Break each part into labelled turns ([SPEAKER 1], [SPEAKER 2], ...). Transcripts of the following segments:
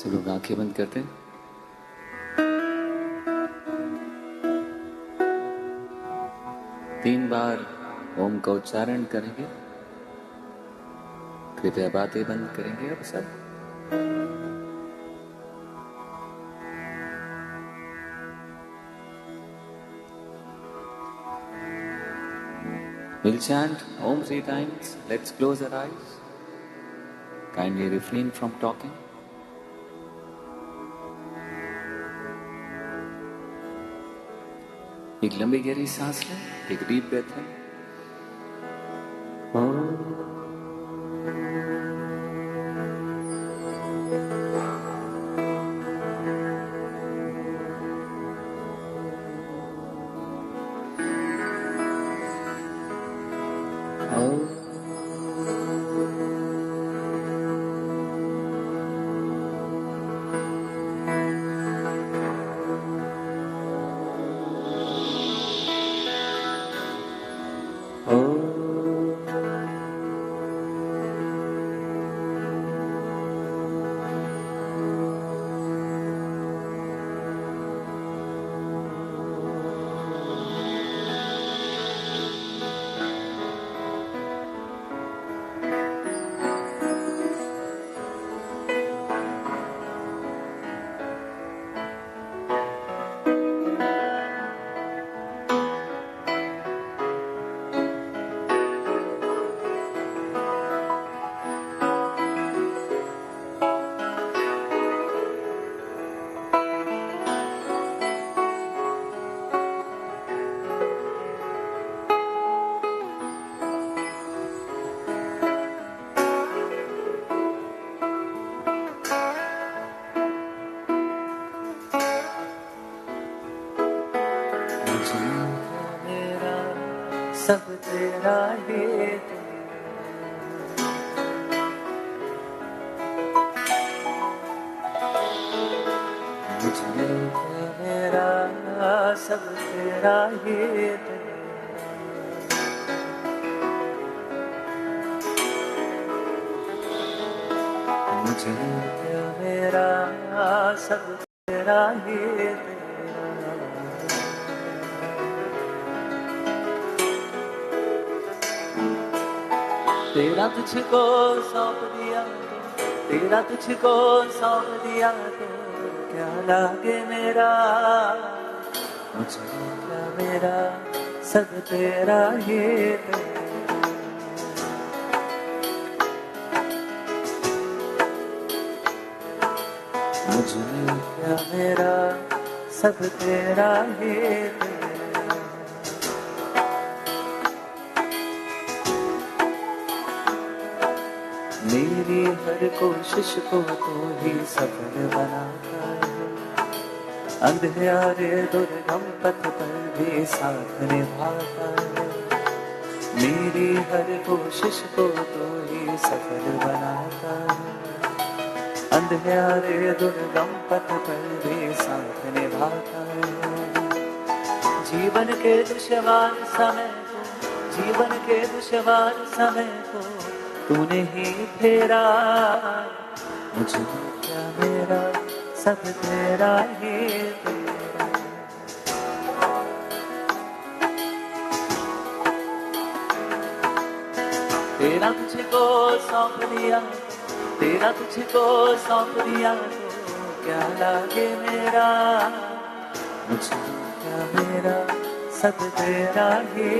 [SPEAKER 1] सब लोग आंखें बंद करते हैं। तीन बार ओम का उच्चारण करेंगे। कृपया बातें बंद करेंगे अब सब। We'll chant Om 3 times. Let's close our eyes. Kindly refrain from talking. एक लंबी गहरी सांस लें, एक डीप ब्रेथ लें। सब तेरा है मुझे मेरा सब तेरा है मुझे मेरा सब तेरा है तेरा तुझको सौंप दिया तेरा तुझको सौंप दिया तो क्या लागे मेरा मुझे क्या मेरा सब तेरा है मुझे क्या मेरा सब तेरा है मेरी हर कोशिश को तो ही सफल बनाता है अंधेरे दुर्गम पथ पर भी साथ निभाता है मेरी हर कोशिश को तो ही सफल बनाता है अंधेरे दुर्गम पथ पर भी साथ निभाता है जीवन के दुश्वार समय को जीवन के दुश्वार समय को तूने ही फेरा मुझे क्या मेरा सब तेरा है तेरा तुझको सौंप दिया तेरा तुझको सौंप दिया तो क्या लागे मेरा मुझे क्या मेरा सब तेरा है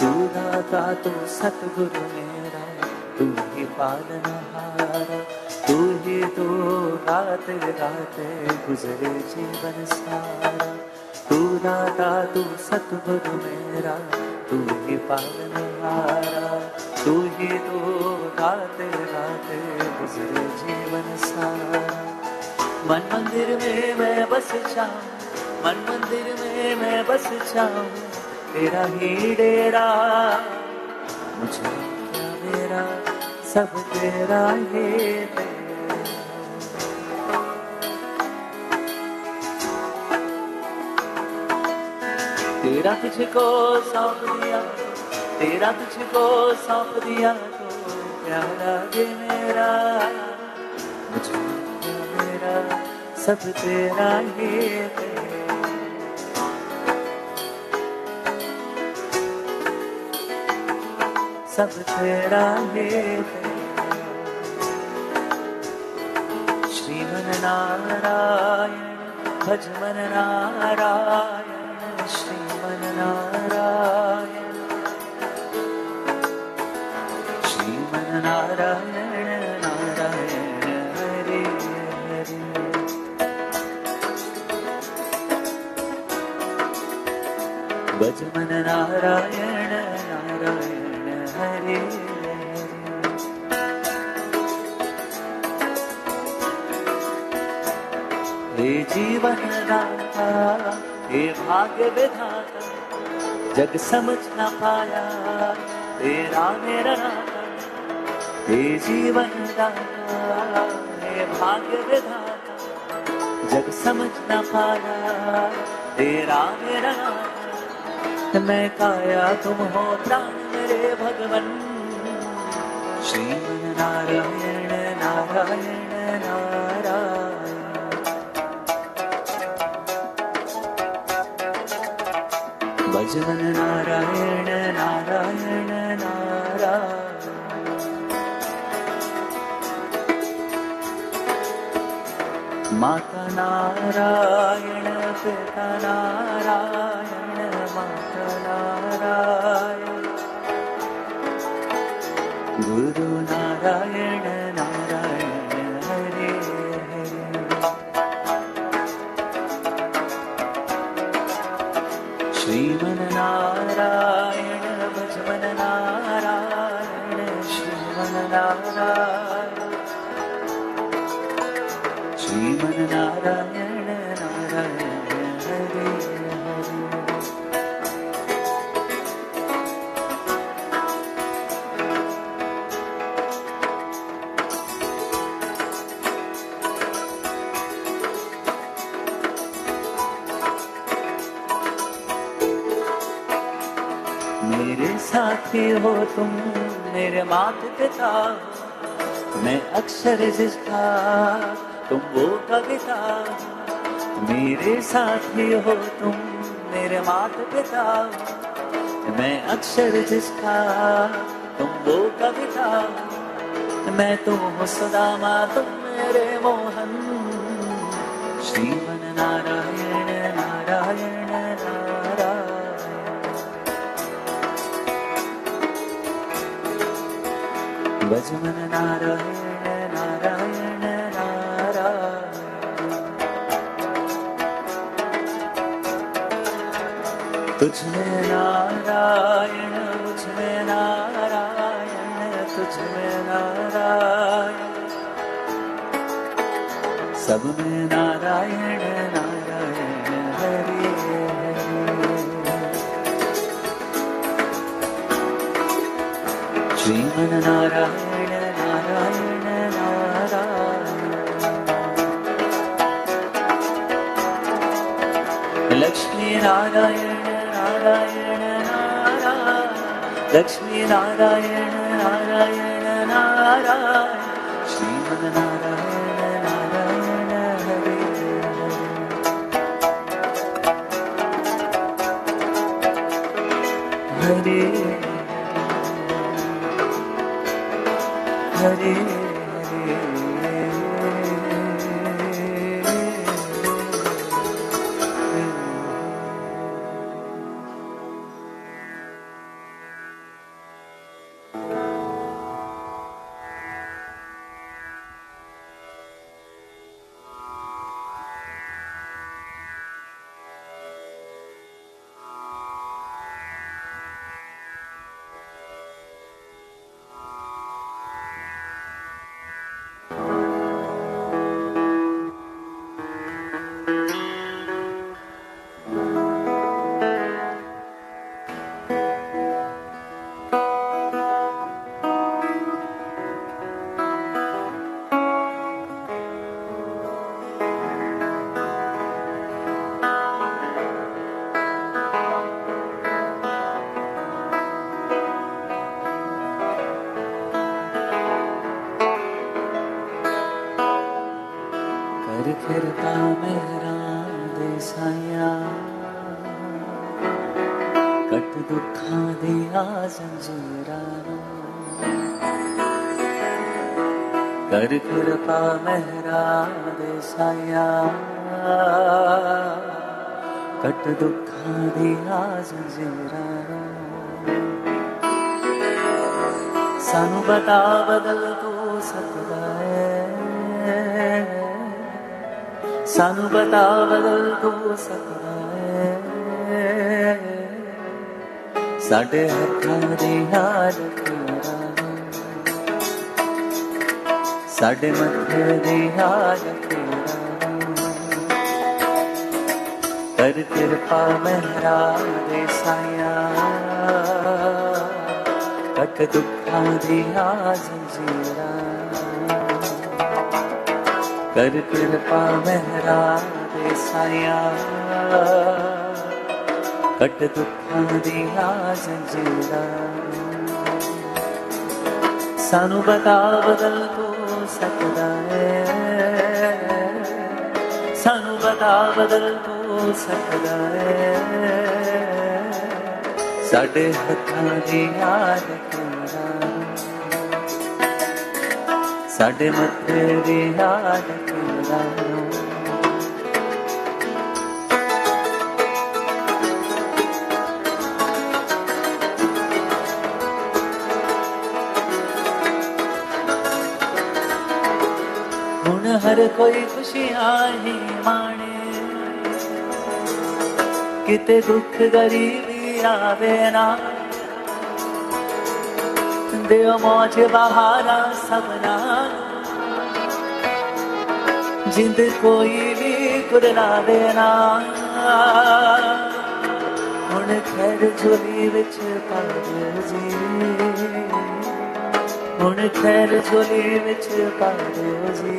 [SPEAKER 1] तू दाता तू सतगुरु मेरा तू ही पालनहारा तू ही तो गाते गाते गुजरे जीवन सारा तू दाता तू सतगुरु मेरा तू ही पालनहारा तू ही तो गाते गाते गुजरे जीवन सारा मन मंदिर में मैं बस जाऊं मन मंदिर में मैं बस जाऊं तेरा ही डेरा मुझे क्या मेरा सब तेरा है तेरा तुझको सौंप दिया तेरा तुझको सौंप दिया तो प्यारा दे मेरा, मुझे मेरा सब तेरा ही है। सब तेरा ही है। श्रीमन नारायण भज मन नारायण, श्रीमन नारायण, श्रीमन नारायण नारायण हरे हरे। भज मन नारायण नारायण हरे हरे। हे जीवन दाता, हे भाग्य विधाता, जग समझ न पाया तेरा मेरा नाता। हे जीवन दाता, हे भाग्य विधाता, जग समझ न पाया तेरा मेरा नाता। मैं काया तुम हो प्राण मेरे भगवन, श्रीमन नारायण नारायण नारायण। भजन नारायण नारायण नारायण। माता नारायण पिता नारायण, माता नारायण, गुरु नारायण नारायण हरे हरे। श्रीमन नारायण भज मन नारायण, श्रीमन नारायण, श्रीमन नारायण नारायण हरे हरे। मेरे साथी हो तुम, मेरे माता पिता, मैं अक्षर जिसका तुम वो कविता। मेरे साथी हो तुम, मेरे माता पिता, मैं अक्षर जिसका तुम वो कविता। मैं तुम हो सुदामा, तुम मेरे मोहन, श्रीमन नारायण नारायण नारायण। भजमन नारायण नारायण नारायण। तुझमें नारायण मुझमें नारायण, तुझमें नारायण सब में नारायण नारायण हरे हरे। श्रीमन नारायण नारायण नारायण। लक्ष्मी नारायण नारायण नारायण, लक्ष्मी नारायण नारायण नारायण। श्रीमन नारायण नारायण हरे हरे हरे हरे। कट दुखां दियां जंजीरां कर कृपा मेहरा दे साया कट दुखां दियां जंजीरां सानू बता बदल तू सकदा है सानू बता बदल तू सकदा है साडे हत्थां दियां लकीरां साडे मथे दियां लकीरां कर कृपा मेहरा दे साया कट दुखां दियां जंजीरां कर कृपा मेहरा दे साया कट दुखां दियां जंजीरां सानू बता बदल तू सकदा है सानू बता बदल तू सकदा है साडे हत्थां दियां लकीरां साडे मथे दियां लकीरां हुण हर कोई खुशियां ही माणे किते दुख गरीबी आवे ना दियो मौज बहारा सबना जिंद कोई भी कुरलावे ना हुण खैर झोली विच पा दियो जी हुण खैर झोली विच पा दियो जी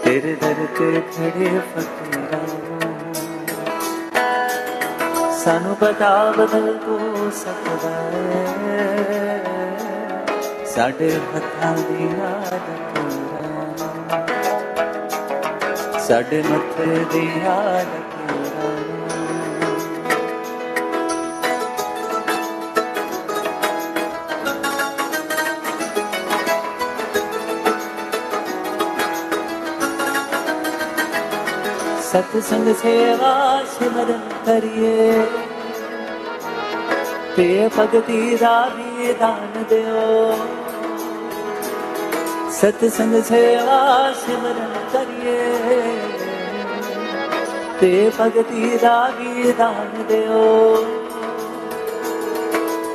[SPEAKER 1] तेरे दर ते खड़े फकीरां सानू बता बदल तू सकदा है साडे हत्थां दियां लकीरां साडे मथे दियां लकीरां सत्संग सेवा सिमरन करिए ते भगती दा भी दान दियो सत्संग सेवा सिमरन करिए ते भगती दा भी दान दियो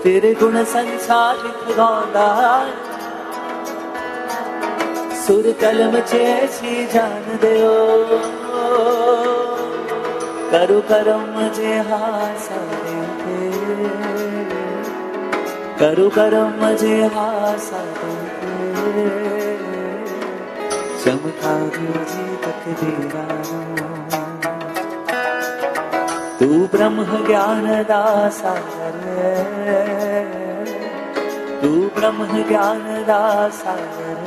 [SPEAKER 1] तेरे गुण संसार लिख गांदा सुर कलम च ऐसी जान दियो करु करम जे हासा दे करु करम जे हासा दे चमकार जी तकदीरां तू ब्रह्म ज्ञान दा सागर तू ब्रह्म ज्ञान दा सागर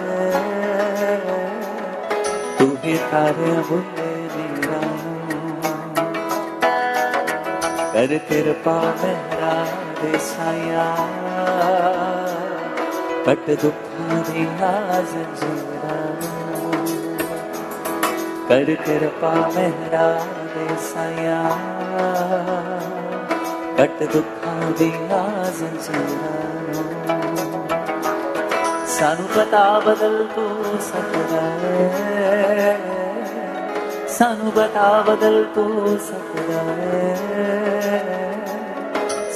[SPEAKER 1] तू ही तारे बुल्ले कर कृपा मेहरा दे साया कट दुखां दियां जंजीरां कर कृपा मेहरा दे साया कट दुखां दियां जंजीरां सानू पता बदल तू सकदा है सानू बता बदल तू सकदा है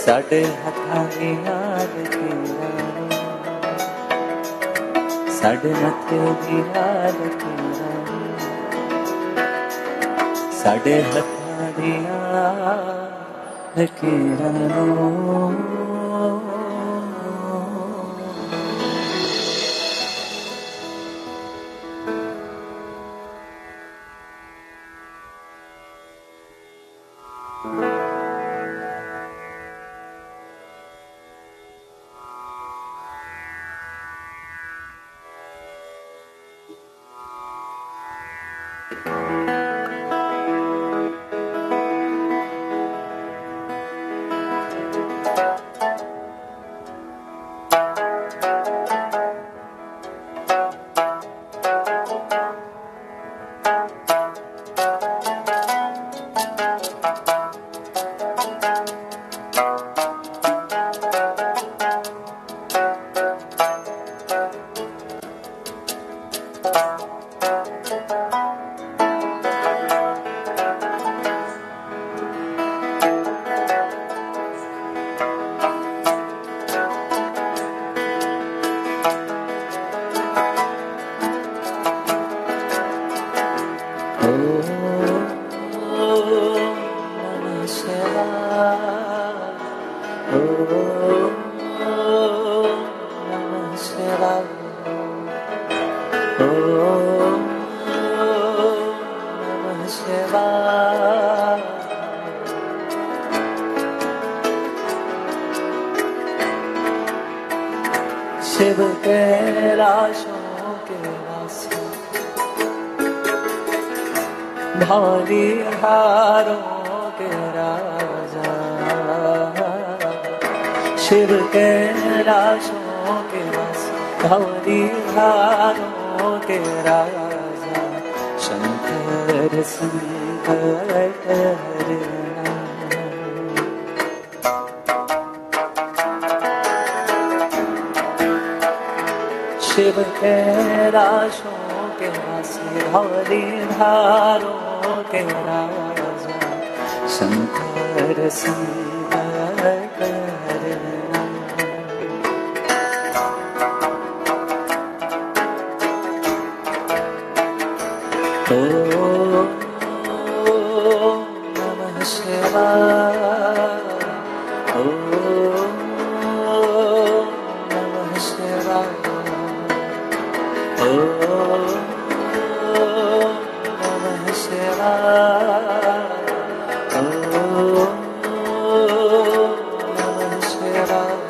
[SPEAKER 1] साडे हत्थां दियां लकीरां साडे मथे दियां लकीरां साडे हत्थां दियां लकीरां शिव कैलाशों के वासी, भाली हारों के राजा, शिव कैलाशों के वासी, भाली हारों के राजा, शंकर शंकर करना। शिव कैलाशों के वासी, भाली धारों के राजा, शंकर शंकर करना। ओम नमः शिवाय, ओम नमः शिवाय, ओम नमः शिवाय, ओम नमः शिवाय।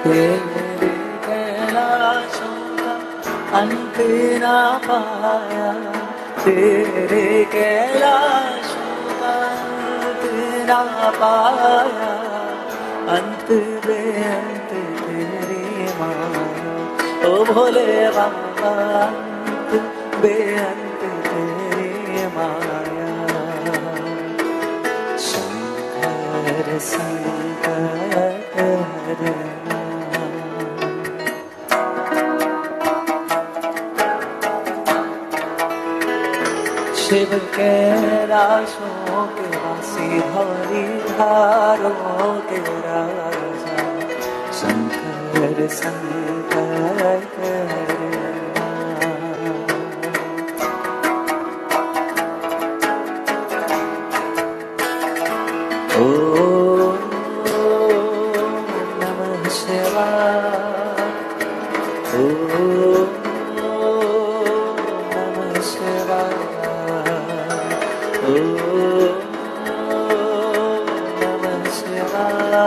[SPEAKER 1] तेरे कैलाशों का अंत ना पाया, तेरे कैलाशों का अंत ना पाया, अंत बेअंत तेरी माया, ओ भोले बाबा अंत बेअंत तेरी माया, शंकर शंकर करना। शिव कैलाशों के वासी, भाली धारों के राजा, शंकर शंकर करना। ओम नमः शिवाय, ओम नमः शिवाय, ओम नमः शिवाय,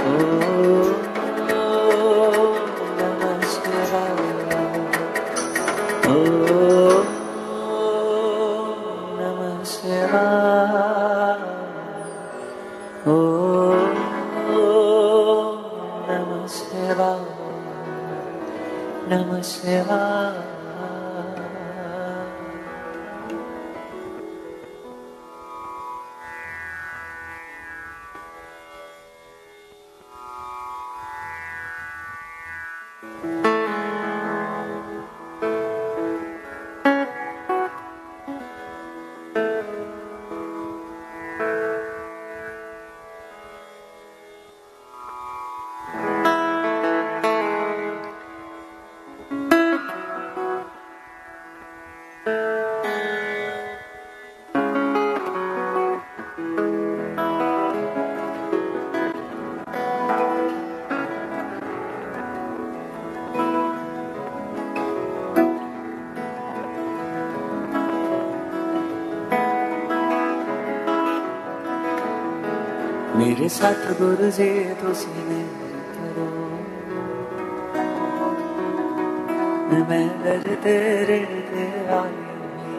[SPEAKER 1] ओम नमः शिवाय, ओम नमः शिवाय, ओम नमः शिवाय, नमः शिवाय। मेरे सतगुरु जी तुसी मेहर करो, मैं दर तेरे ते आई हुई।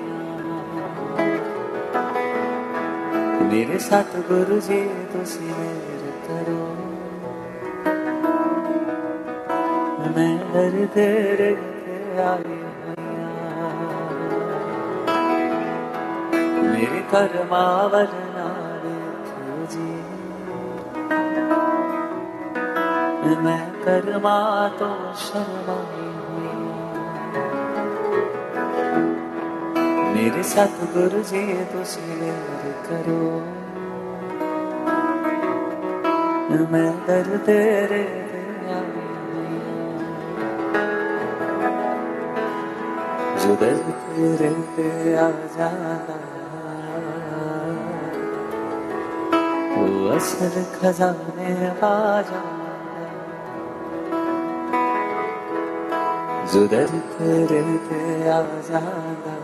[SPEAKER 1] मेरे सतगुरु जी तुसी मेहर करो, मैं दर तेरे ते आई हुई। मेरे कर्मावल नाल जी, मैं कर्मा तो शर्माई हुई। मेरे सतगुरु जी तुसी मेहर करो, मैं दर तेरे ते आई हुई। जो दर्द तेरे पे आ जाता वो असल खजाने पा जाता। जो दर्द तेरे पे आ जाता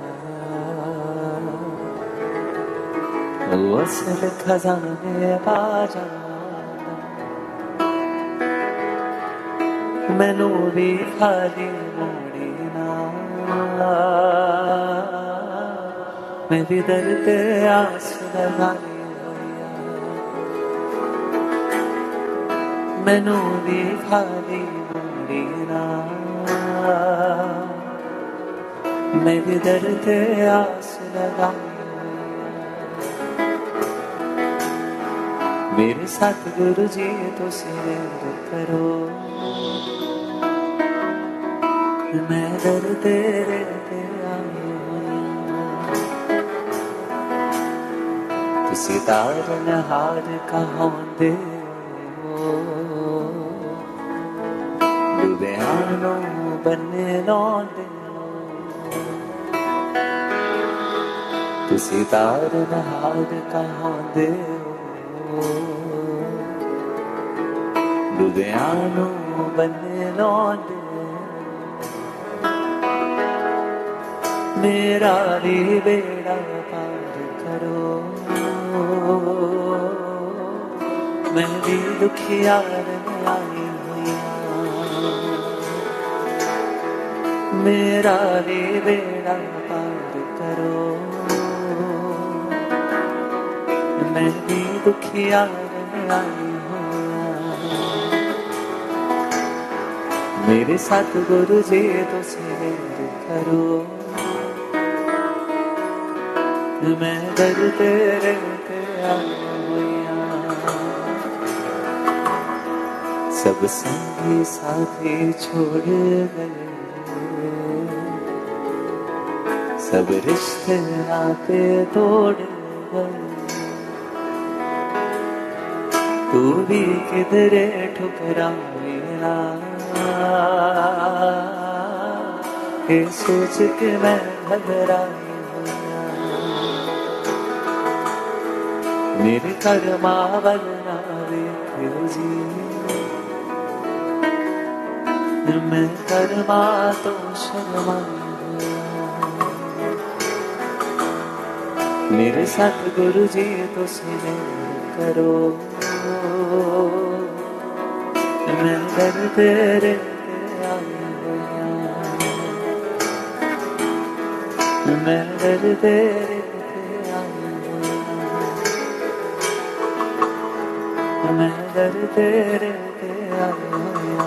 [SPEAKER 1] वो असल खजाने पा जाता। मैनू भी खाली मोड़ी ना मैं भी दर्द आस लगाई होया। मैनू भी खाली मोड़ी ना मैं भी दर्द आस लगाई होया। मेरे सतगुरु जी तुसी मेहर करो मैं दर तेरे ते आई होया। तुसी तारन हार कहांदे हो डुबियानो बन्ने लांदे हो। तुसी तारन हार कहांदे हो डुबियानो बन्ने लांदे। मेरा भी बेड़ा पार करो मैं भी दुखियार में आई हुआ। मेरा भी बेड़ा पार करो मैं भी दुखियार में आई हुआ। मेरे सतगुरु जी तुसी मेहर करो मैं दर तेरे ते आई होया। सब संगी साथी छोड़ गए सब रिश्ते नाते तोड़ गए। तू भी किधरे ठुकराया ये सोच के मैं घबराई। मेरे कर्मा वरना देख जी मैं कर्मा तो शर्माई। मेरे सतगुरु जी तुसी मेहर करो मैं दर तेरे ते आई होया। मैं दर तेरे ते आई मैं दर तेरे ते आई होया।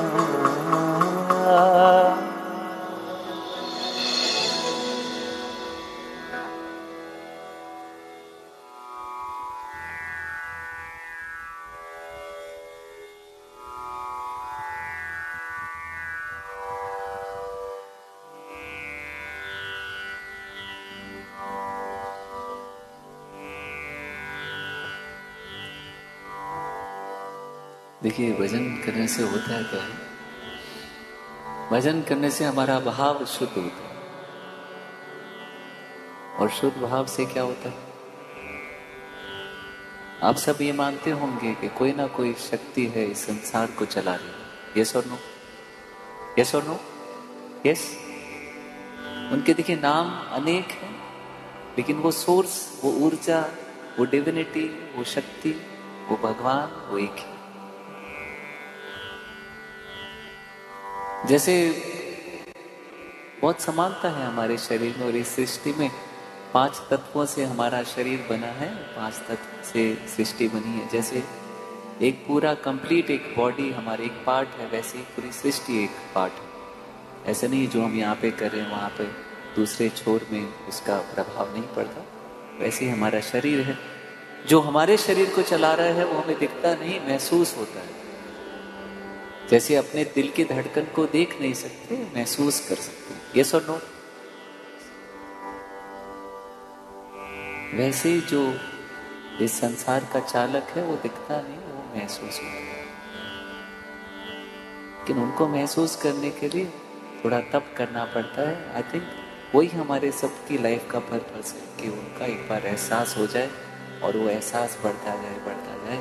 [SPEAKER 1] देखिए भजन करने से होता है क्या है? भजन करने से हमारा भाव शुद्ध होता है और शुद्ध भाव से क्या होता है? आप सब ये मानते होंगे कि कोई ना कोई शक्ति है इस संसार को चला रही। यस और नो? यस और नो? यस। उनके देखिए नाम अनेक हैं लेकिन वो सोर्स, वो ऊर्जा, वो डिविनिटी, वो शक्ति, वो भगवान, वो एक है। जैसे बहुत समानता है हमारे शरीर में और इस सृष्टि में 5 तत्वों से हमारा शरीर बना है। 5 तत्व से सृष्टि बनी है। जैसे एक पूरा कंप्लीट एक बॉडी हमारे एक पार्ट है वैसे ही पूरी सृष्टि एक पार्ट है। ऐसे नहीं जो हम यहाँ पे कर रहे हैं वहाँ पे दूसरे छोर में उसका प्रभाव नहीं पड़ता। वैसे ही हमारा शरीर है। जो हमारे शरीर को चला रहा है वो हमें दिखता नहीं, महसूस होता है। जैसे अपने दिल की धड़कन को देख नहीं सकते, महसूस कर सकते। यस और नो? वैसे ही जो इस संसार का चालक है वो दिखता नहीं, वो महसूस होता है। लेकिन उनको महसूस करने के लिए थोड़ा तप करना पड़ता है। आई थिंक वही हमारे सबकी लाइफ का पर्पस है कि उनका एक बार एहसास हो जाए और वो एहसास बढ़ता जाए,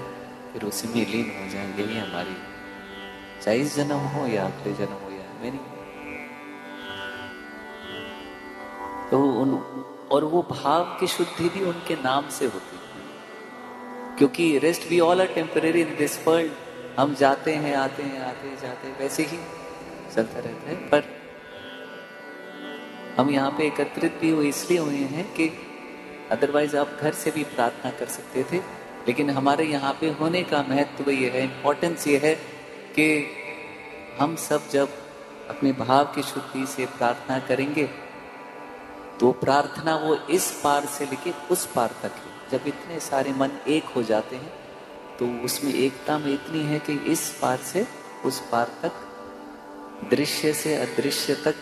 [SPEAKER 1] फिर उसी में लीन हो जाए। यही हमारी, चाहे इस जन्म हो या अगले जन्म हो या मेरी। तो और वो भाव की शुद्धि भी उनके नाम से होती है, क्योंकि rest we all are temporary in this world. हम जाते हैं, आते जाते, वैसे ही चलता रहता है। पर हम यहाँ पे एकत्रित भी हुए इसलिए हुए हैं कि अदरवाइज आप घर से भी प्रार्थना कर सकते थे, लेकिन हमारे यहाँ पे होने का महत्व ये है, इम्पोर्टेंस ये है कि हम सब जब अपने भाव की शुद्धि से प्रार्थना करेंगे तो प्रार्थना वो इस पार से लेके उस पार तक है। जब इतने सारे मन एक हो जाते हैं तो उसमें एकता में इतनी है कि इस पार से उस पार तक, दृश्य से अदृश्य तक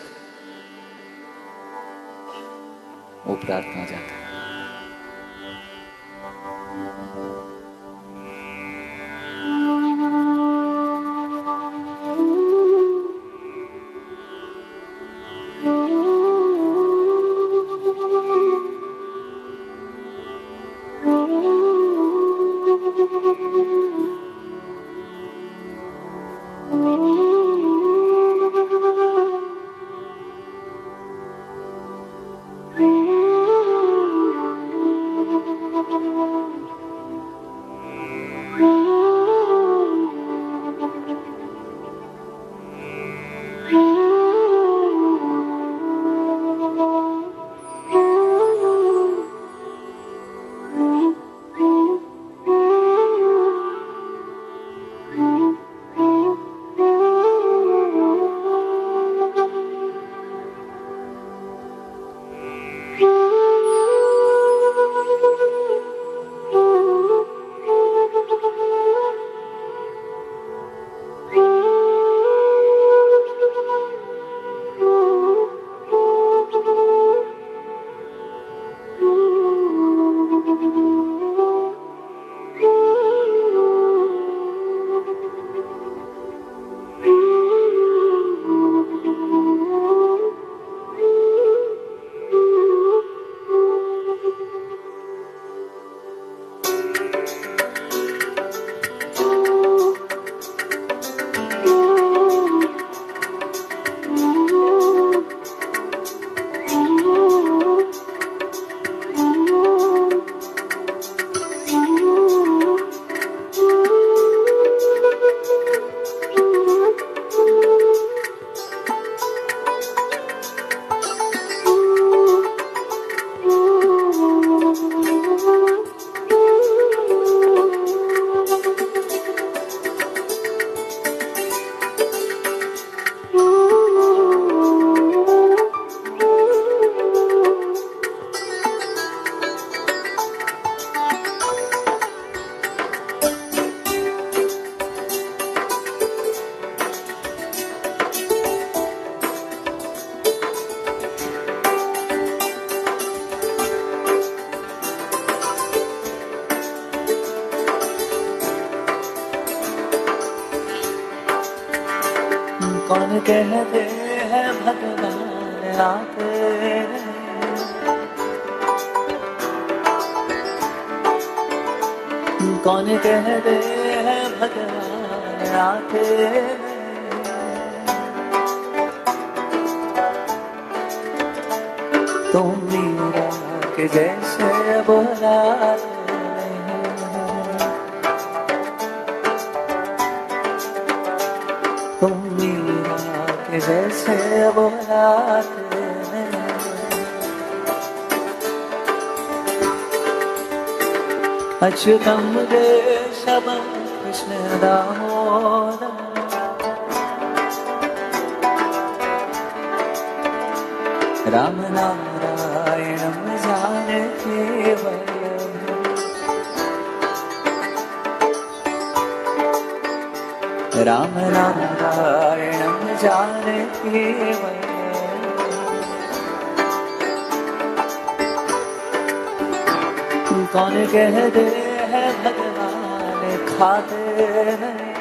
[SPEAKER 1] वो प्रार्थना जाता है। कौन कहते हैं भगवान आते हैं, कौन कहते हैं भगवान आते हैं। तुम मीरा के जैसे बुलाते तुम मीरा के जैसे बुलाते हैं। अच्युतम देशम कृष्ण दामोदर राम नारायणम जानकी वल्लभ राम नारायणम जानकी वल्लभ। कौन कहते हैं भगवान खाते नहीं,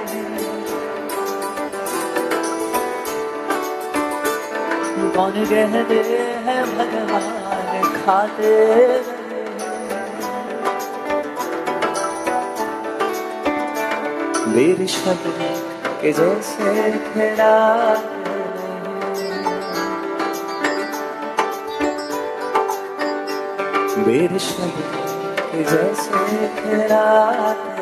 [SPEAKER 1] कौन कहते हैं भगवान खाते वीर शब्द के जैसे खिलाते वीर शब्द के जैसे खिलाते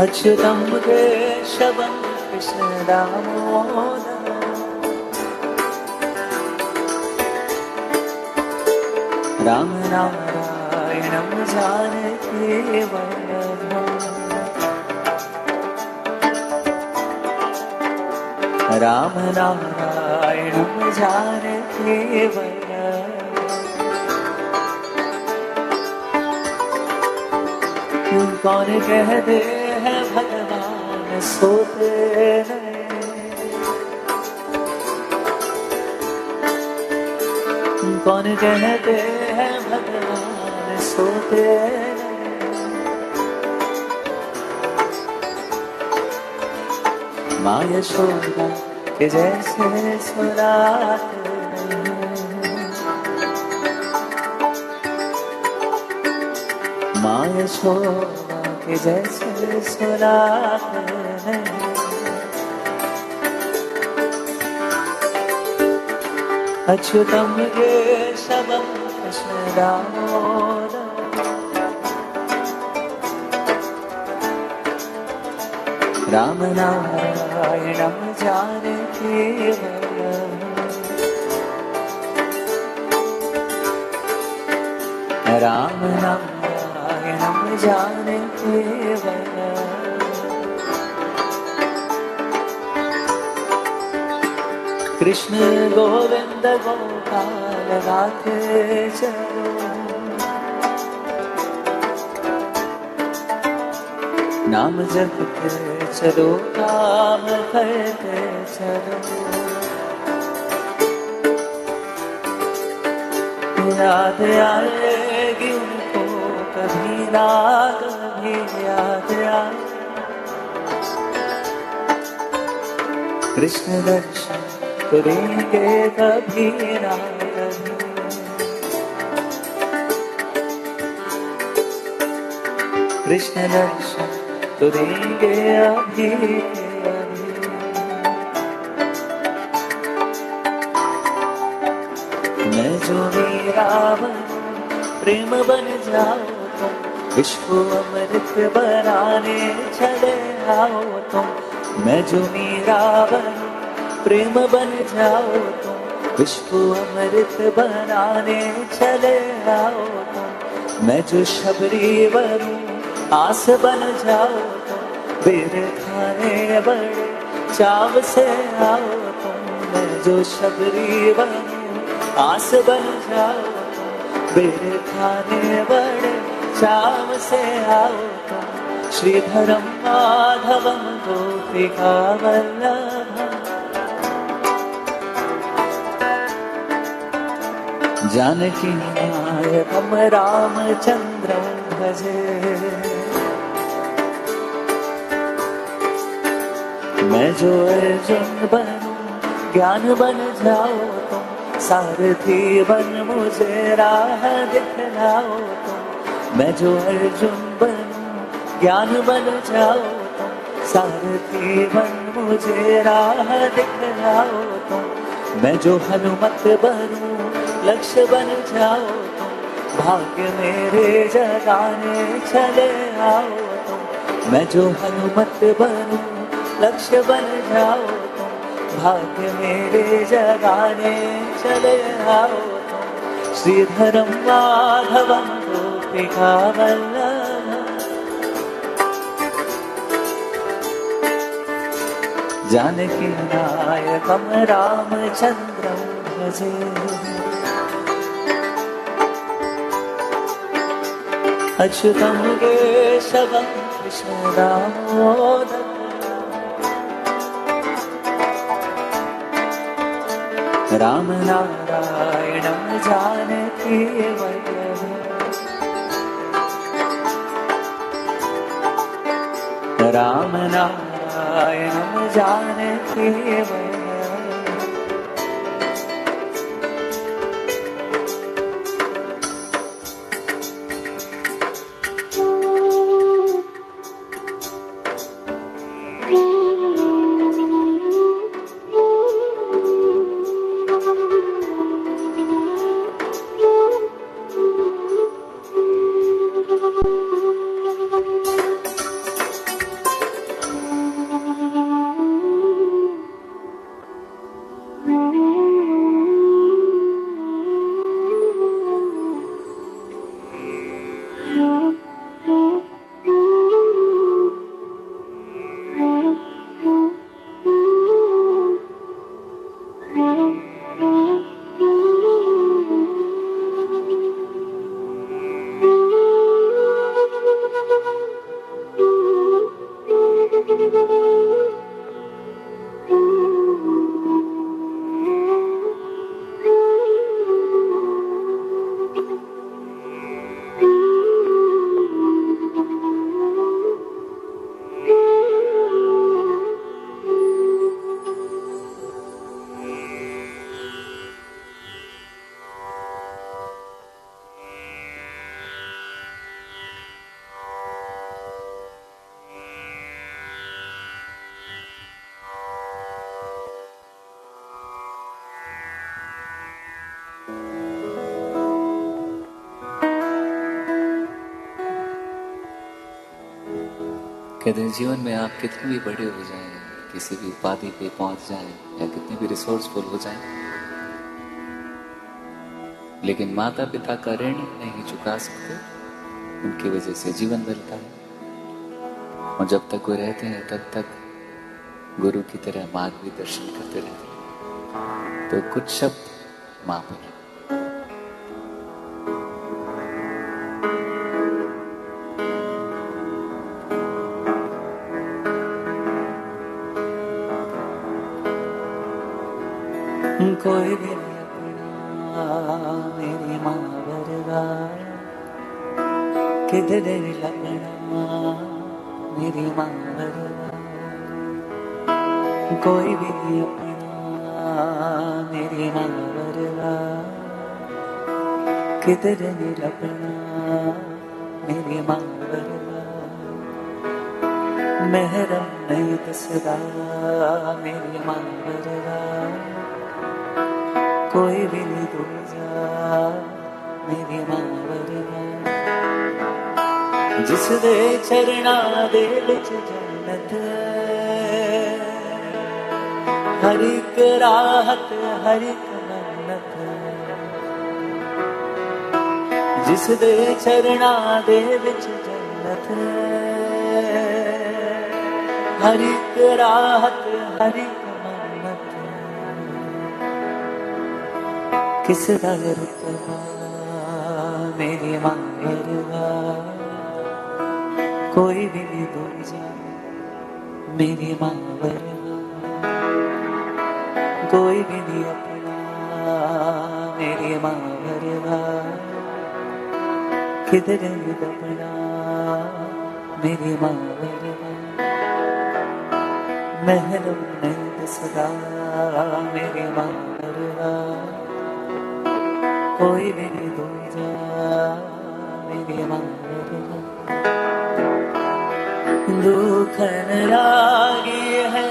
[SPEAKER 1] अच्युतम केशवम कृष्ण दामोदरम राम नारायणं जानकी वल्लभम राम नारायणं जानकी वल्लभम कौन कहते हैं भगवान सोते नहीं कौन कहते हैं भगवान सोते नहीं माँ यशोदा के जैसे सुलाते माँ यशोदा के जैसे सुलाते नहीं अच्युतम केशवम कृष्ण दामोदरम राम नारायणं जानकी वल्लभम राम नारायणं जानकी वल्लभम कृष्ण गोविंद गोपाल गाते चलो नाम जपते चलो काम करते चलो याद आएगी उनको कभी ना कभी याद आए कृष्ण दर्शन तो देंगे कभी ना कभी कृष्ण दर्शन तो देंगे अभी अभी मैं जो मेरा बनूं प्रेम बन जाओ तुम विश्व अमृत बनाने चले आओ तुम मैं जो मेरा बनूं प्रेम बन जाओ तुम विश्व अमृत बनाने चले आओ तुम मैं जो शबरी बनूं आस बन जाओ तुम बेर खाने बड़े चाव से आओ तुम मैं जो शबरी बनूं आस बन जाओ तुम बेर खाने बड़े चाव से आओ तुम श्रीधरम माधवम गोपिका वल्लभम जानकी नायकम रामचंद्रं भजे मैं जो अर्जुन बनूं ज्ञान बन जाओ तुम सारथी बन मुझे राह दिखलाओ तुम मैं जो अर्जुन बनूं ज्ञान बन जाओ तुम सारथी बन मुझे राह दिखलाओ तुम मैं जो हनुमत बनूं लक्ष्य बन जाओ तुम भाग्य मेरे जगाने चले आओ तुम मैं जो हनुमत बनूं लक्ष्य बन जाओ तुम भाग्य मेरे जगाने चले आओ तुम श्रीधरम माधवम गोपिका वल्लभम जानकी नायकम रामचंद्रं भजे अच्युतं केशवं कृष्ण दामोदरम् राम नारायणं जानकी वल्लभम् राम नारायणं हम जाने की वह कहते हैं जीवन में आप कितने भी बड़े हो जाएं, किसी भी उपाधि पे पहुंच जाएं या कितने भी रिसोर्सफुल हो जाएं, लेकिन माता पिता का ऋण नहीं चुका सकते। उनकी वजह से जीवन मिलता है और जब तक वो रहते हैं तब तक गुरु की तरह मार्ग भी दर्शन करते रहते हैं। तो कुछ शब्द मां पर कोई भी नहीं अपना मेरी माँ वर्गा, किधर लगना मेरी माँ वर्गा। कोई भी नहीं अपना मेरी माँ वर्गा, किधर लगना मेरी माँ वर्गा। महरम नहीं दसदा मेरी माँ वर्गा, कोई भी नहीं दूजा मेरी मां वर्गा। जिस दे चरना दे विच जन्नत, हर एक राहत हर एक मन्नत। जिस दे चरना दे विच जन्नत, हर एक राहत हर एक किस दा रुतबा मेरी मां वर्गा। कोई भी नहीं दूजा मेरी मां वर्गा। कोई भी नहीं अपना मेरी मां वर्गा, किधर दबना मेरी मां वर्गा। महरम नहीं दसदा मेरी मां वर्गा, कोई भी नहीं दूजा मेरी मां वर्गा। दुखन लागी है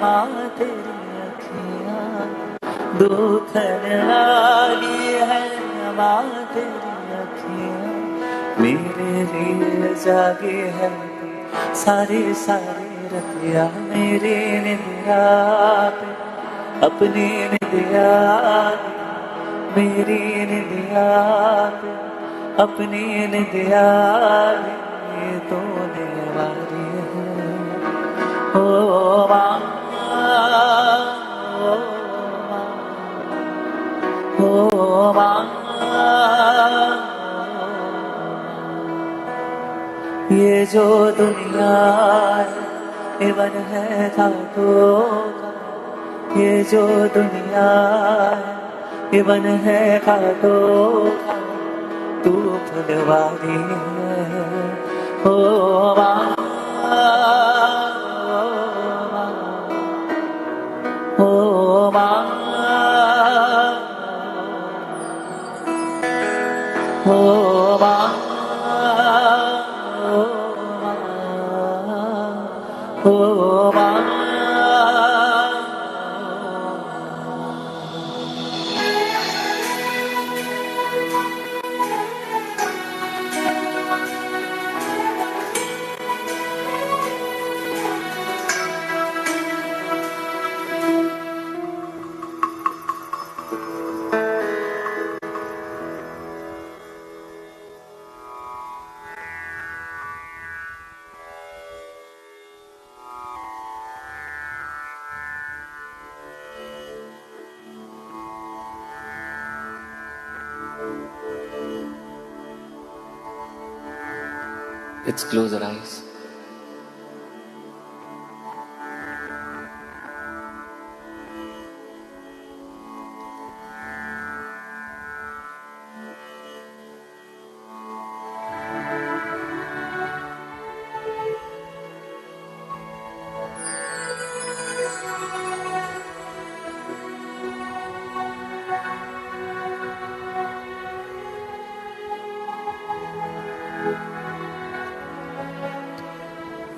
[SPEAKER 1] मां तेरी अखियां, दुखन लागी है मां तेरी अखियां। मेरे लिए जागी है सारी सारी रतिया, मेरी निंदिया पे अपनी निंदिया, मेरी निंदिया पे अपनी निंदिया तो वारी है। ओ मां ओ मां, ये जो दुनिया है वन है खातों का, ये जो दुनिया है वन है खातों का, तू फुलवारी है। ओ मां ओ माँ। Let's close our eyes.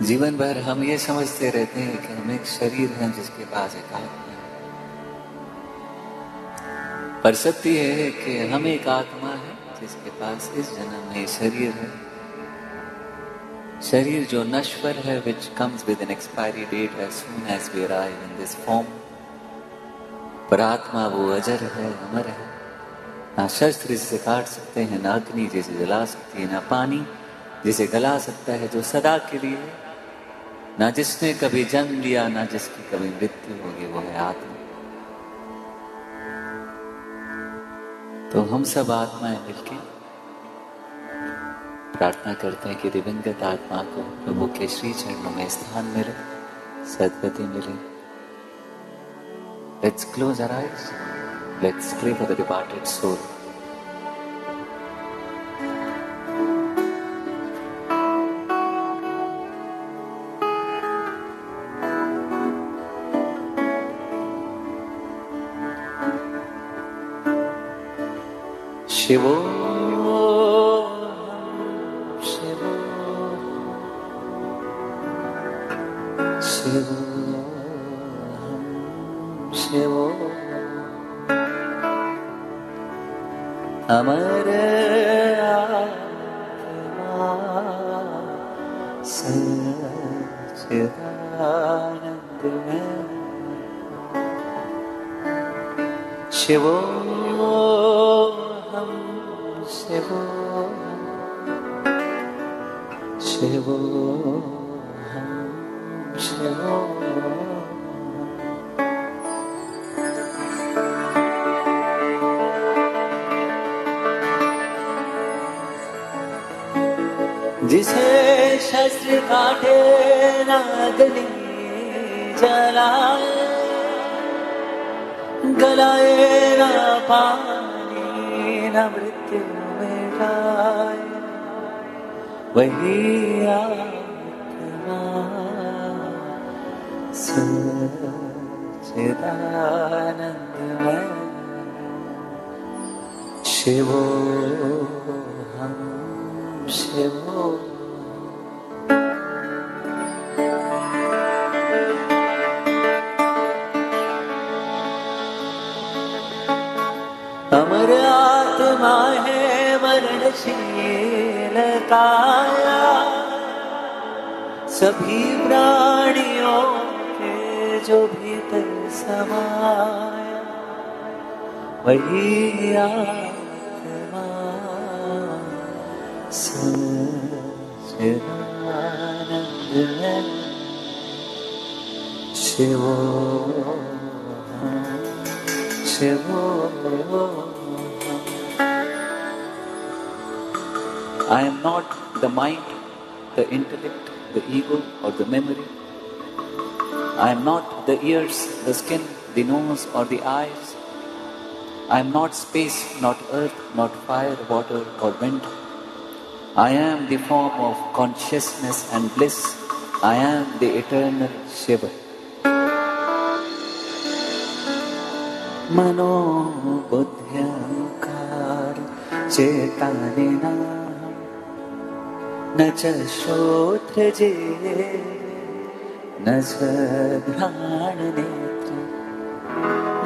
[SPEAKER 1] जीवन भर हम ये समझते रहते हैं कि हम एक शरीर हैं जिसके पास एक आत्मा है, पर सत्य यह है कि हम एक आत्मा है जिसके पास इस जन्म में शरीर है, शरीर जो नश्वर है, which comes with an expiry date as soon as we arrive in this form। पर आत्मा वो अजर है, अमर है, ना शस्त्र जिसे काट सकते हैं, ना अग्नि जिसे जला सकती है, ना पानी जिसे गला सकता है, जो सदा के लिए है, ना जिसने कभी जन्म लिया, ना जिसकी कभी मृत्यु होगी, वो है आत्मा। तो हम सब आत्माएं मिलके प्रार्थना करते हैं कि दिवंगत आत्मा को प्रभु के श्री चरणों में स्थान मिले, सद्गति मिले। Let's close our eyes. Let's pray for the departed soul. शिवो शिवो शिवो शिवो अमर आत्मा सच्चिदानंद में शिवो शिवो शिवो शिवो जिसे शस्त्र काटे ना अग्नि जलाए, गलाए ना पानी ना मृत्यु मिटाए, वही आत्मा सच्चिदानंद में शिवो हम शिवो। अमर आत्मा है मरणशील काया, सभी प्राणियों के जो भीतर समाया, वही आत्मा सच्चिदानंद में शिवो शिवो। I am not the mind, the intellect, the ego or the memory. I am not the ears, the skin, the nose or the eyes. I am not space, not earth, not fire, water or wind. I am the form of consciousness and bliss. I am the eternal Shiva. Mano buddhyankar chetanena न च श्रोत्रजे न च घ्राणनेत्र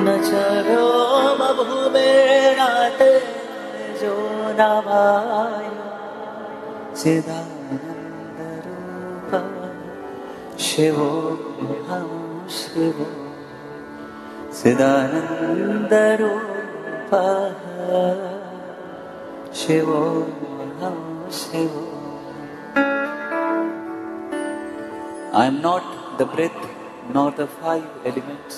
[SPEAKER 1] न च व्योमभूमेर्नाते जो नाभाय चिदानन्दरूप शिवोऽहं शिवो चिदानन्दरूपः शिवोऽहं शिवो. I am not the breath nor the 5 elements.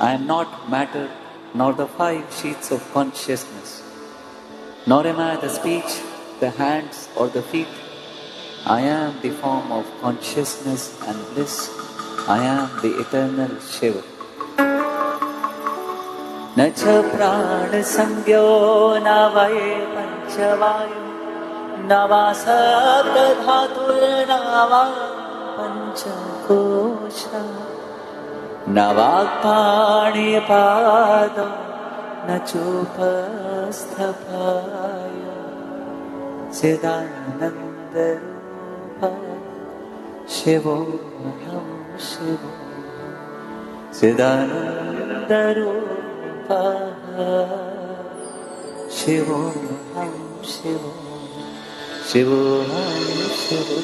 [SPEAKER 1] I am not matter nor the 5 sheets of consciousness. Nor am I the speech, the hands or the feet. I am the form of consciousness and bliss. I am the eternal Shiva. न च प्राणसंज्ञो न वै पञ्चवायु न वा सप्तधातुर्न वा पञ्चकोश न वाक्पाणिपादो न चोपस्थपाय चिदानन्दरूप शिवोऽहं शिवो चिदानन्दरूप शिवोऽहं शिवो शिवोऽहं शिवो.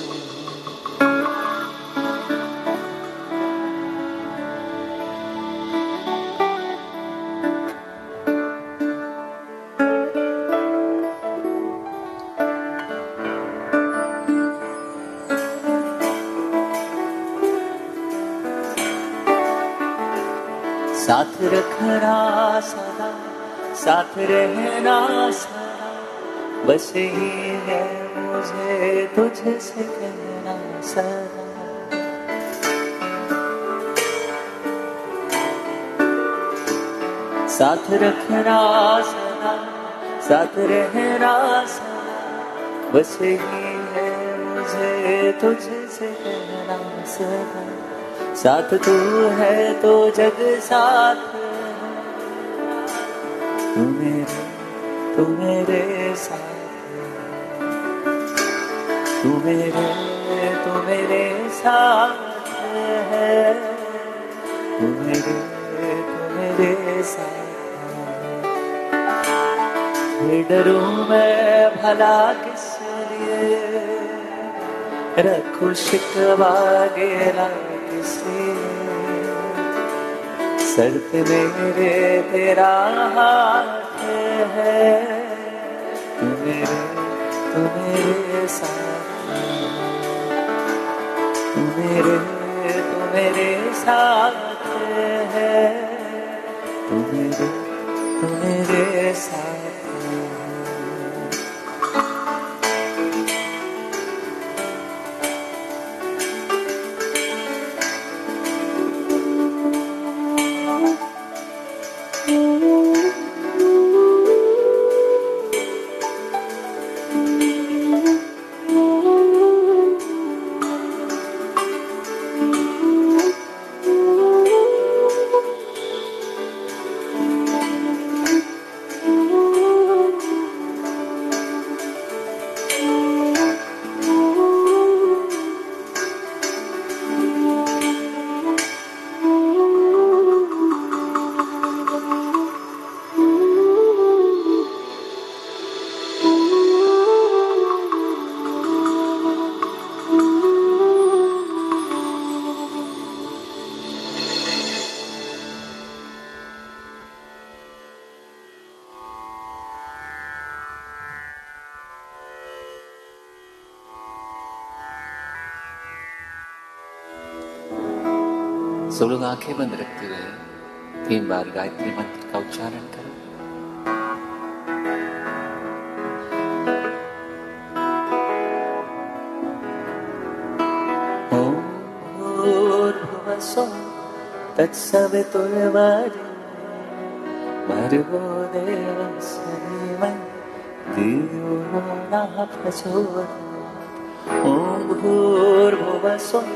[SPEAKER 1] साथ रखना सदा साथ रहना सदा बस ही है मुझे तुझसे कहना सदा. साथ रखना सदा साथ रहना सदा बस ही है मुझे तुझसे कहना सदा. साथ तू है तो जग साथ है. तू मेरे साथ है. तू मेरे साथ है. तू मेरे साथ है. डरूं मैं भला किस लिए रखूं शिकवा गिला सर पे मेरे तेरा हाथ है. तू मेरे साथ तू मेरे साथ है. तू मेरे साथ सब लोग आंखें बंद रखते हुए 3 बार गायत्री मंत्र का उच्चारण करो. ओम भूर्भुवस्सुः तत्सवितुर्वरेण्यं भर्गो देवस्य धीमहि धियो यो नः प्रचोदयात्. ओम भूर्भुवस्सुः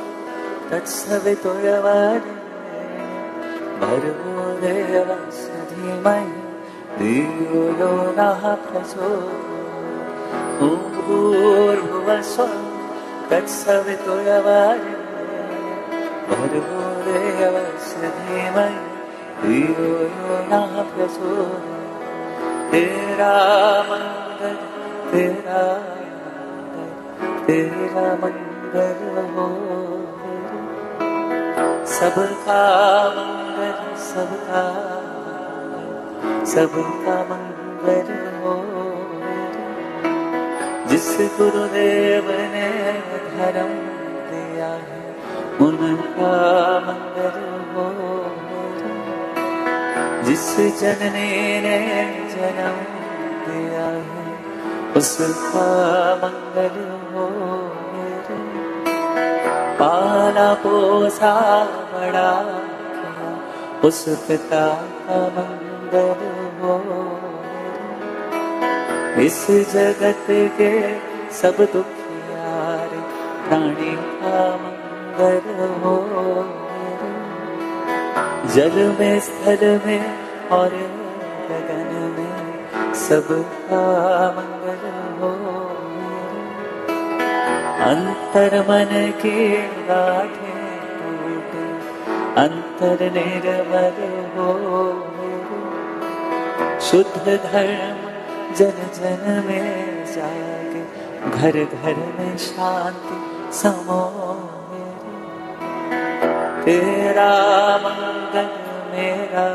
[SPEAKER 1] तत्सवितुर्वरेण्यं भर्गो देवस्य धीमहि धियो यो नः प्रचोदयात्. ओम भूर्भुवस्सुः तत्सवितुर्वरेण्यं भर्गो देवस्य धीमहि धियो यो नः प्रचोदयात्। तेरा मंगल तेरा तेरा मंगल हो मेरे, सबका मंगल सबका सबका मंगल हो मेरे। जिस गुरुदेव ने धर्म दिया है उनका मंगल हो मेरे। जिस जननी ने जन्म दिया है उसका मंगल हो मेरे। पाला पोसा बड़ा किया उस पिता का मंगल हो मेरे। इस जगत के सब दुखियारे प्राणी का मंगल हो मेरे। जल में स्थल में और गगन में सबका मंगल हो मेरे। अंतर मन की गाठें टूटे अंतर निर्मल हो मेरे। शुद्ध धर्म जन जन में जागे घर घर में शांति समो मेरे। तेरा मंगल मेरा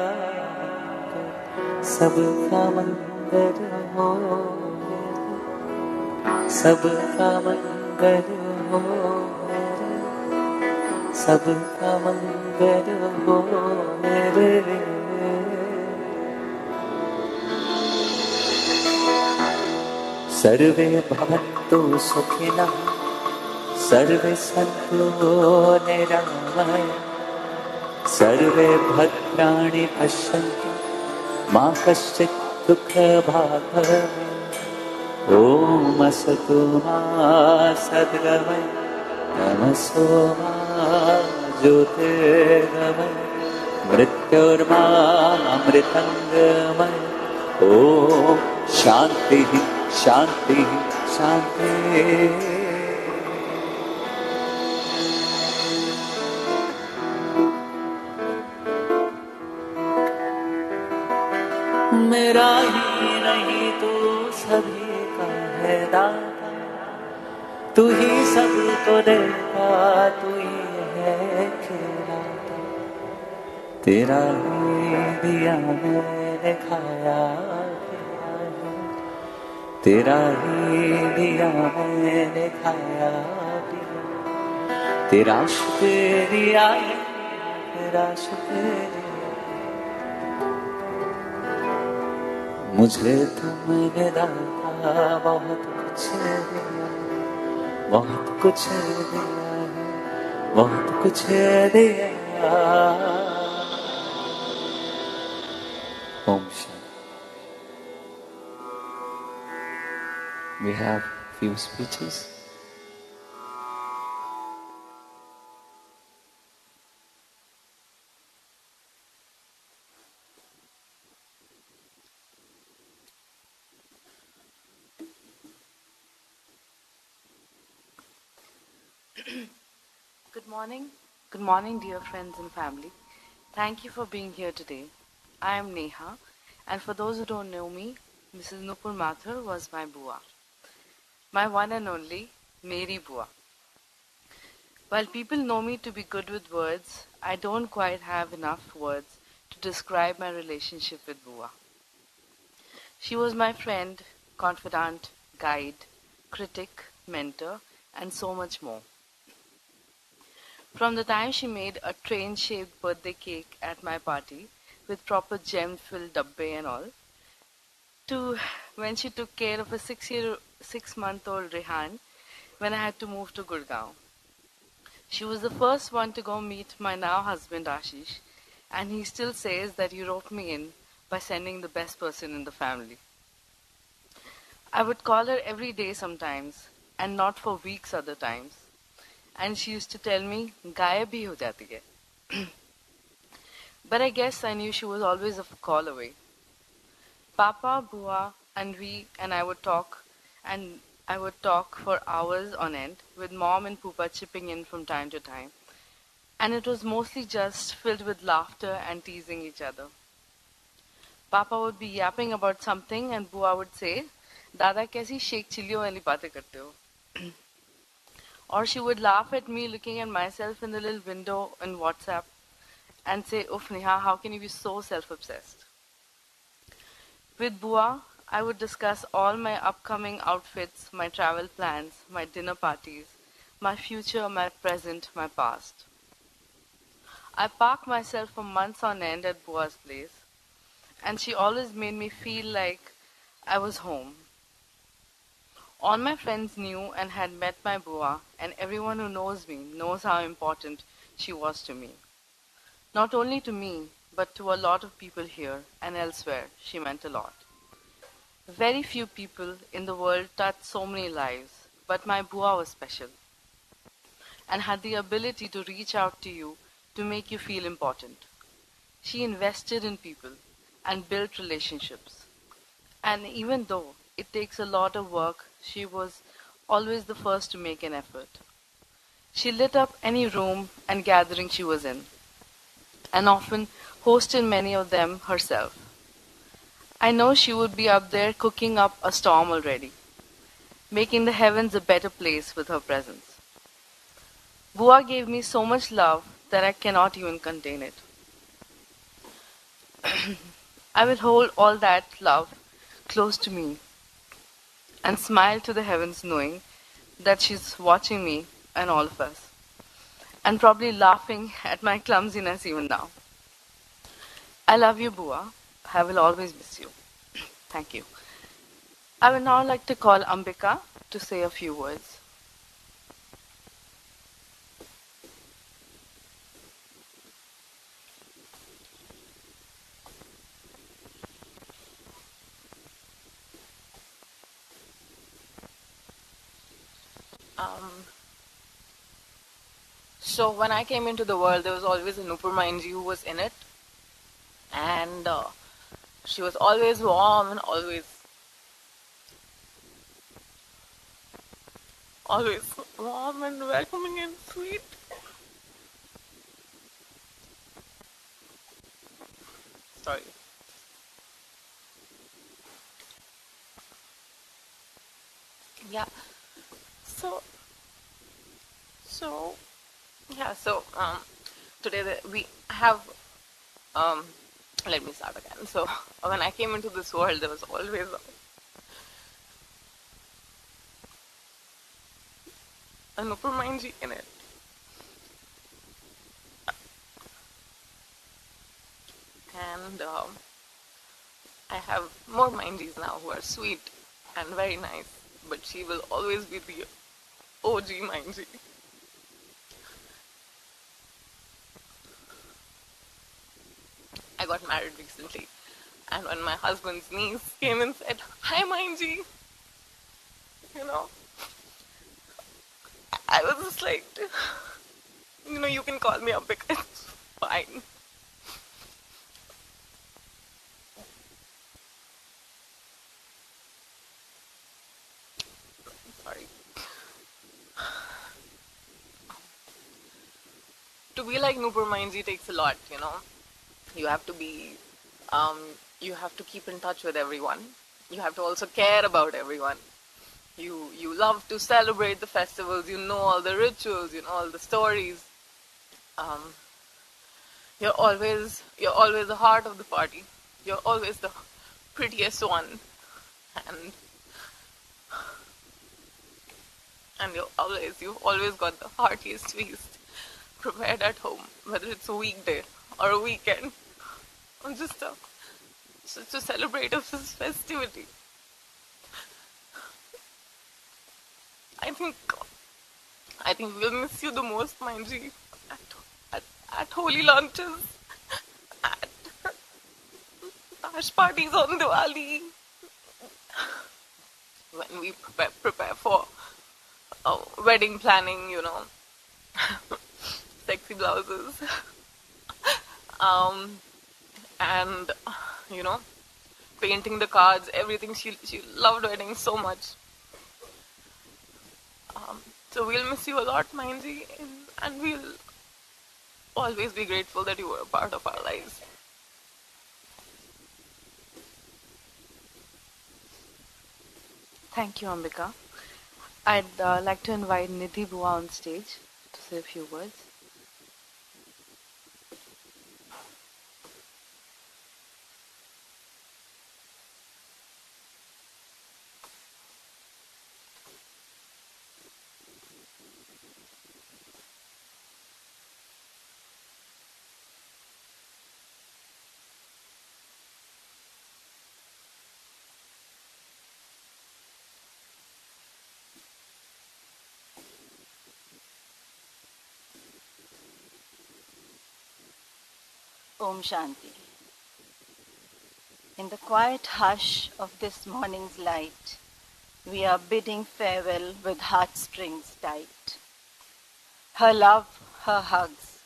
[SPEAKER 1] मंगल सबका मंगल हो मेरे। सबका मंगल हो मेरे। सबका मंगल हो मेरे। सर्वे भवन्तु सुखिनः सर्वे सन्तु निरामयाः सर्वे भद्राणि पश्यन्तु मा कश्चित् दुःखभाग् भवेत्। ॐ असतो मा सद्गमय तमसो मा ज्योतिर्गमय मृत्योर्मा अमृतङ्गमय। ॐ शांति शांति शांति। मेरा ही नहीं तू सभी का है दाता। तू ही सबको देता तू ही है खिलाता। तेरा ही दिया मैंने खाया तेरा ही दिया मैंने खाया पिया। तेरा शुक्रिया है तेरा शुक्रिया। मुझे तुमने दाता बहुत कुछ दिया बहुत कुछ दिया है बहुत कुछ दिया। Om Shanti. We have few speeches.
[SPEAKER 2] Good morning. Good morning, dear friends and family. Thank you for being here today. I am Neha, and for those who don't know me, Mrs. Nupur Mathur was my bua. My one and only, Meri bua. While people know me to be good with words, I don't quite have enough words to describe my relationship with bua. She was my friend, confidant, guide, critic, mentor, and so much more. From the time she made a train-shaped birthday cake at my party with proper gem-filled dabbe and all, to when she took care of a 6-month-old Rehan when I had to move to Gurgaon. She was the first one to go meet my now husband Ashish, and he still says that you roped me in by sending the best person in the family. I would call her every day sometimes, and not for weeks other times. And she used to tell me, "Gayab bhi ho jati hai." But I guess I knew she was always a call away. Papa, Bua, and I would talk, and for hours on end, with Mom and Poopa chipping in from time to time. and it was mostly just filled with laughter and teasing each other. Papa would be yapping about something and Bua would say, Dada kaisi shake chiliyon wali baatein karte ho? Or she would laugh at me looking at myself in the little window in WhatsApp and say, Uff Neha, how can you be so self-obsessed? With Bua, I would discuss all my upcoming outfits, my travel plans, my dinner parties, my future, my present, my past. I parked myself for months on end at Bua's place, and she always made me feel like I was home. All my friends knew and had met my Bua, and everyone who knows me knows how important she was to me. Not only to me, but to a lot of people here and elsewhere, she meant a lot. Very few people in the world touched so many lives, but my Bua was special and had the ability to reach out to you to make you feel important. She invested in people and built relationships. And even though it takes a lot of work, she was always the first to make an effort. She lit up any room and gathering she was in, and often hosted many of them herself. I know she would be up there cooking up a storm already, making the heavens a better place with her presence. Bua gave me so much love that I cannot even contain it. I will hold all that love close to me and smile to the heavens knowing that she's watching me and all of us, and probably laughing at my clumsiness even now. I love you, Bua. I will always miss you. Thank you. I would now like to call Ambika to say a few words.
[SPEAKER 3] So when I came into the world, there was always a Nupur Mainji who was in it, and she was always warm and always warm and welcoming and sweet. Sorry. Yeah. So yeah. Today we have let me start again. So when I came into this world, there was always a Nupur Mainji in it. And I have more Mainjis now who are sweet and very nice, but she will always be the OG Mainji. I got married recently, and when my husband's niece came and said, "Hi, Mainji," I was just like, you can call me up because it's fine. Sorry. To be like Nupur Mainji takes a lot, You have to be, you have to keep in touch with everyone. You have to also care about everyone. You love to celebrate the festivals. You know all the rituals. You know all the stories. You're always the heart of the party. You're always the prettiest one, and you've always got the heartiest feast prepared at home, whether it's a weekday or a weekend, or just to celebrate of this festivity. I think we'll miss you the most, Mainji, at holy lunches, at tash parties on Diwali, when we prepare for wedding planning, sexy blouses, and painting the cards, everything. She loved weddings so much. So we'll miss you a lot, Mainji, and always be grateful that you were a part of our lives.
[SPEAKER 2] Thank you, Ambika. I'd like to invite Nidhi Bua on stage to say a few words.
[SPEAKER 4] Om Shanti. In the quiet hush of this morning's light, we are bidding farewell with heartstrings tight. Her love, her hugs,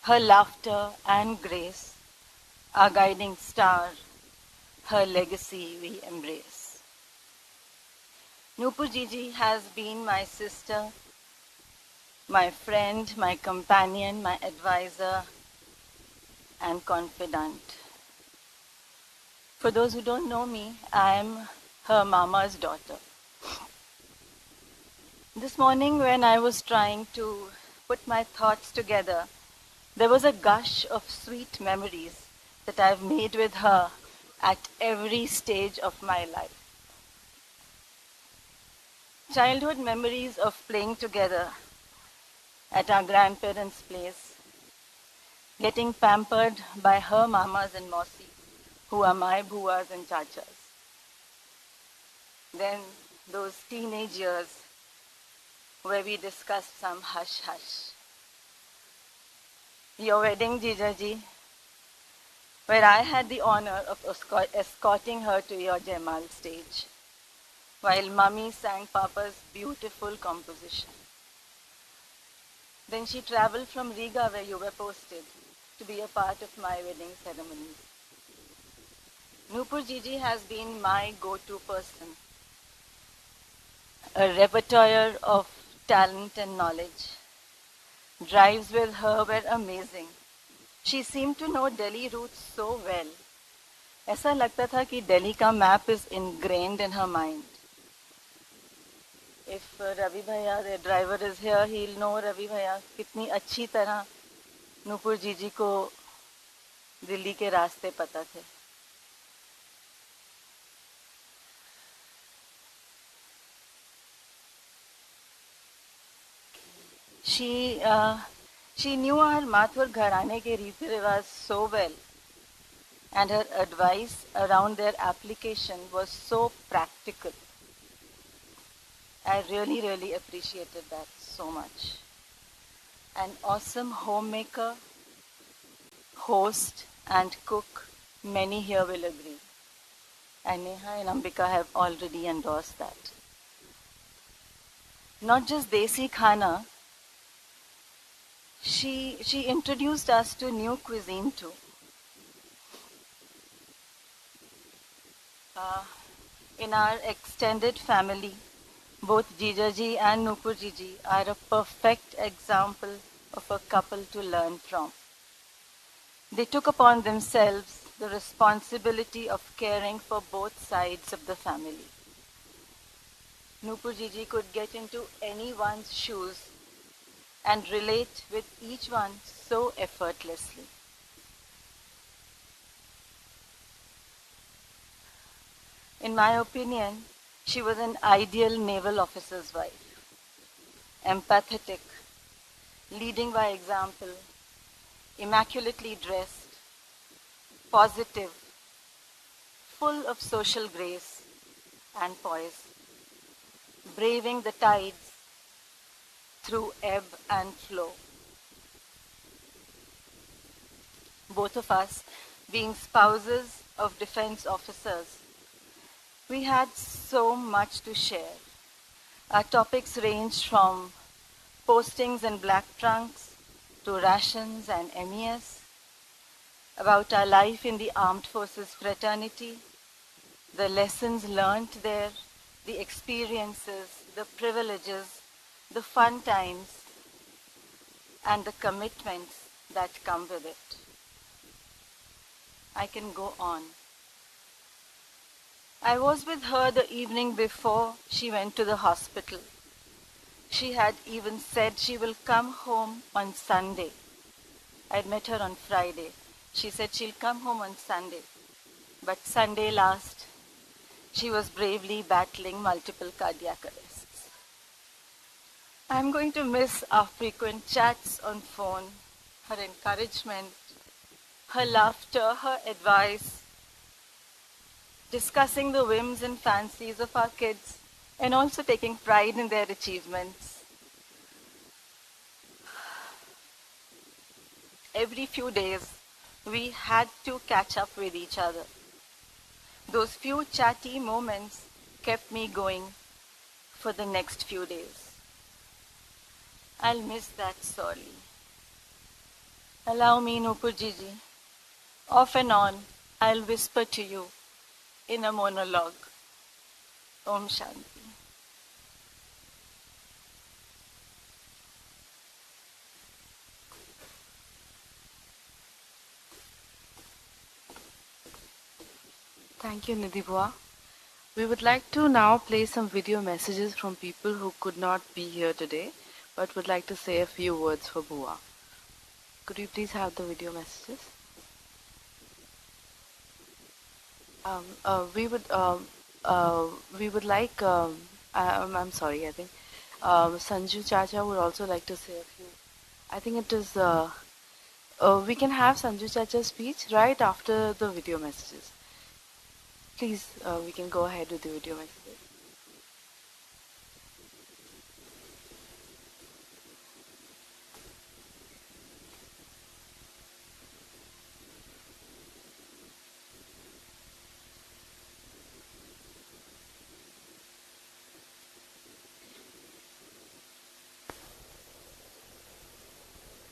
[SPEAKER 4] her laughter and grace, our guiding star, her legacy we embrace. Nupur Gigi has been my sister, my friend, my companion, my advisor, and confidant. For those who don't know me, I am her mama's daughter. This morning when I was trying to put my thoughts together, there was a gush of sweet memories that I've made with her at every stage of my life. Childhood memories of playing together at our grandparents' place, getting pampered by her mamas and mausis, who are my buas and chachas. Then those teenage years where we discussed some hush-hush. Your wedding, Jijaji, where I had the honor of escorting her to your Jaimal stage, while Mummy sang Papa's beautiful composition. Then she traveled from Riga, where you were posted, to be a part of my wedding ceremonies. Nupur Gigi has been my go-to person, a repertoire of talent and knowledge. Drives with her were amazing. She seemed to know Delhi routes so well. ऐसा लगता था कि Delhi का map is ingrained in her mind. If Ravi Bhaiya, the driver, is here, he'll know Ravi Bhaiya कितनी अच्छी तरह नूपुर जीजी को दिल्ली के रास्ते पता थे. She knew our Mathur घराने के रीति रिवाज so well, and her advice around their application was so practical. I really appreciated that so much. An awesome homemaker, host, and cook, many here will agree. And Neha and Ambika have already endorsed that. Not just desi khana, she introduced us to new cuisine too. In our extended family, both Jijaji and Nupur Gigi are a perfect example of a couple to learn from. They took upon themselves the responsibility of caring for both sides of the family. Nupur Gigi could get into anyone's shoes and relate with each one so effortlessly. In my opinion, she was an ideal naval officer's wife, empathetic, leading by example, immaculately dressed, positive, full of social grace and poise, braving the tides through ebb and flow. Both of us, being spouses of defense officers, we had so much to share. Our topics ranged from postings in black trunks to rations and MES, about our life in the armed forces fraternity, the lessons learned there, the experiences, the privileges, the fun times, and the commitments that come with it. I can go on. I was with her the evening before she went to the hospital. She had even said she will come home on Sunday. I met her on Friday. She said she'll come home on Sunday. But Sunday last, she was bravely battling multiple cardiac arrests. I'm going to miss our frequent chats on phone, her encouragement, her laughter, her advice, discussing the whims and fancies of our kids, and also taking pride in their achievements. Every few days, we had to catch up with each other. Those few chatty moments kept me going for the next few days. I'll miss that sorely. Allow me, Nupur Jiji. Off and on, I'll whisper to you in a monologue. Om Shanti.
[SPEAKER 2] Thank you, Nidhi Bua. We would like to now play some video messages from people who could not be here today, but would like to say a few words for Bua. Could we please have the video messages? We would like, I'm sorry, I think Sanju Chacha would also like to say a few. I think it is, we can have Sanju Chacha's speech right after the video messages. Please, we can go ahead with the video messages.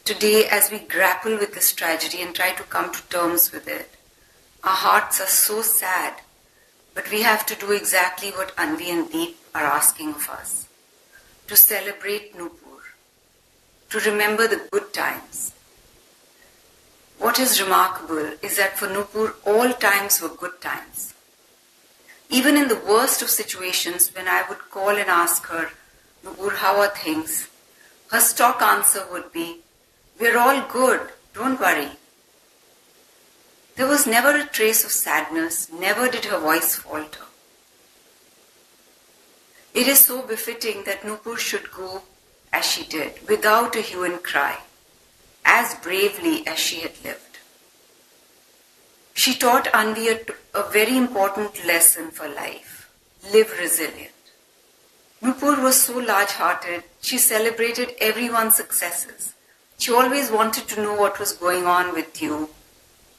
[SPEAKER 5] Today, as we grapple with this tragedy and try to come to terms with it, our hearts are so sad, but we have to do exactly what Anvi and Deep are asking of us. To celebrate Nupur, to remember the good times. What is remarkable is that for Nupur, all times were good times. Even in the worst of situations, when I would call and ask her, Nupur, how are things? Her stock answer would be, we're all good, don't worry. There was never a trace of sadness, never did her voice falter. It is so befitting that Nupur should go as she did, without a hue and cry, as bravely as she had lived. She taught Anvi a very important lesson for life. Live resilient. Nupur was so large-hearted, she celebrated everyone's successes. She always wanted to know what was going on with you.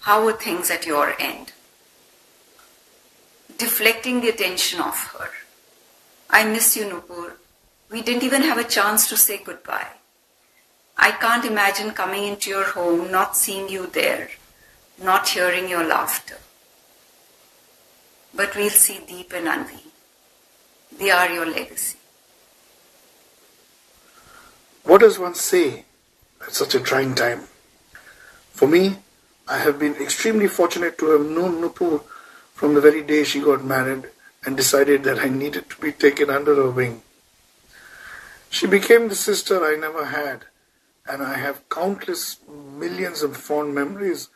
[SPEAKER 5] How were things at your end? Deflecting the attention off her. I miss you, Nupur. We didn't even have a chance to say goodbye. I can't imagine coming into your home, not seeing you there, not hearing your laughter. But we'll see Deep and Anvi. They are your legacy.
[SPEAKER 6] What does one say at such a trying time? For me, I have been extremely fortunate to have known Nupur from the very day she got married and decided that I needed to be taken under her wing. She became the sister I never had, and I have countless millions of fond memories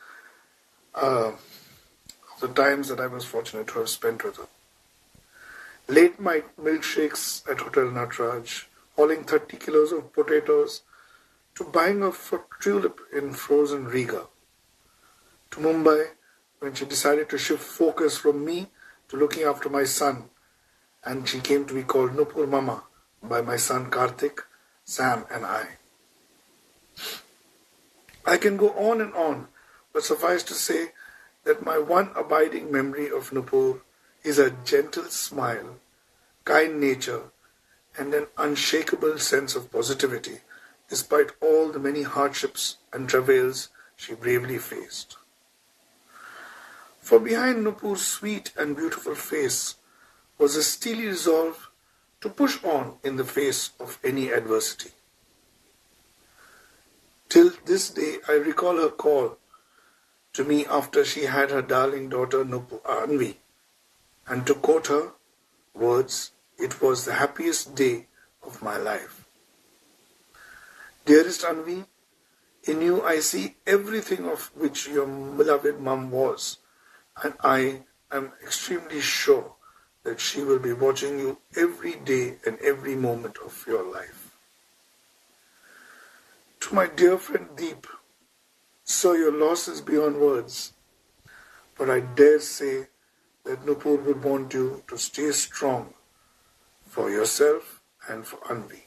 [SPEAKER 6] of the times that I was fortunate to have spent with her. Late night milkshakes at Hotel Natraj, hauling 30 kilos of potatoes, to buying a tulip in frozen Riga, to Mumbai when she decided to shift focus from me to looking after my son, and she came to be called Nupur Mama by my son Karthik, Sam and I. I can go on, but suffice to say that my one abiding memory of Nupur is a gentle smile, kind nature, and an unshakable sense of positivity, despite all the many hardships and travails she bravely faced. For behind Nupur's sweet and beautiful face was a steely resolve to push on in the face of any adversity. Till this day, I recall her call to me after she had her darling daughter Nupur, Anvi, and to quote her words, "It was the happiest day of my life." Dearest Anvi, in you I see everything of which your beloved mum was, and I am extremely sure that she will be watching you every day and every moment of your life. To my dear friend Deep, sir, your loss is beyond words, but I dare say that Nupur would want you to stay strong for yourself and for Anvi.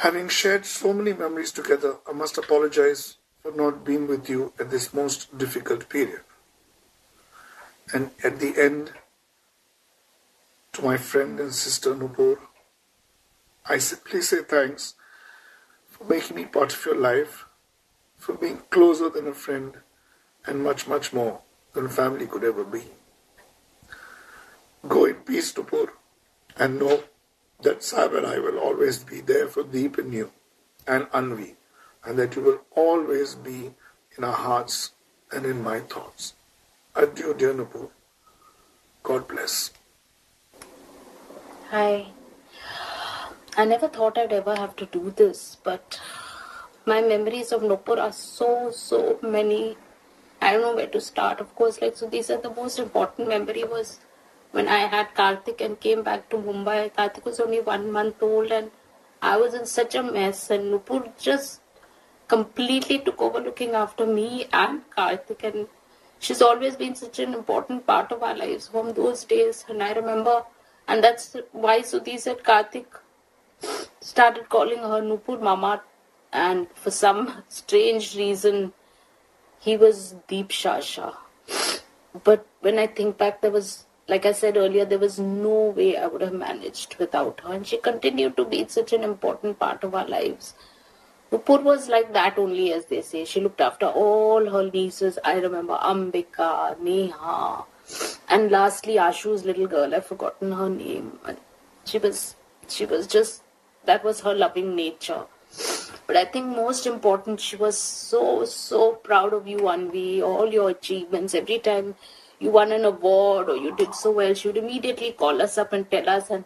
[SPEAKER 6] Having shared so many memories together, I must apologize for not being with you at this most difficult period. And at the end, to my friend and sister Nupur, I simply say thanks for making me part of your life, for being closer than a friend, and much, much more than family could ever be. Go in peace, Nupur, and know that Sahib and I will always be there for Deep and you and Anvi, and that you will always be in our hearts and in my thoughts. Adieu, dear Nupur. God bless.
[SPEAKER 7] Hi. I never thought I'd ever have to do this, but my memories of Nupur are so many. I don't know where to start. Of course, so these are the most important memory was when I had Karthik and came back to Mumbai. Karthik was only 1 month old and I was in such a mess, and Nupur just completely took over looking after me and Karthik, and she's always been such an important part of our lives from those days. And I remember, and that's why Sudhi said Karthik started calling her Nupur Mama, and for some strange reason he was Deep Shasha. But when I think back, there was, like I said earlier, there was no way I would have managed without her, and she continued to be such an important part of our lives. Nupur was like that only, as they say. She looked after all her nieces. I remember Ambika, Neha, and lastly Ashu's little girl. I've forgotten her name. She was just, that was her loving nature. But I think most important, she was so proud of you, Anvi, all your achievements. Every time you won an award or you did so well, she would immediately call us up and tell us, and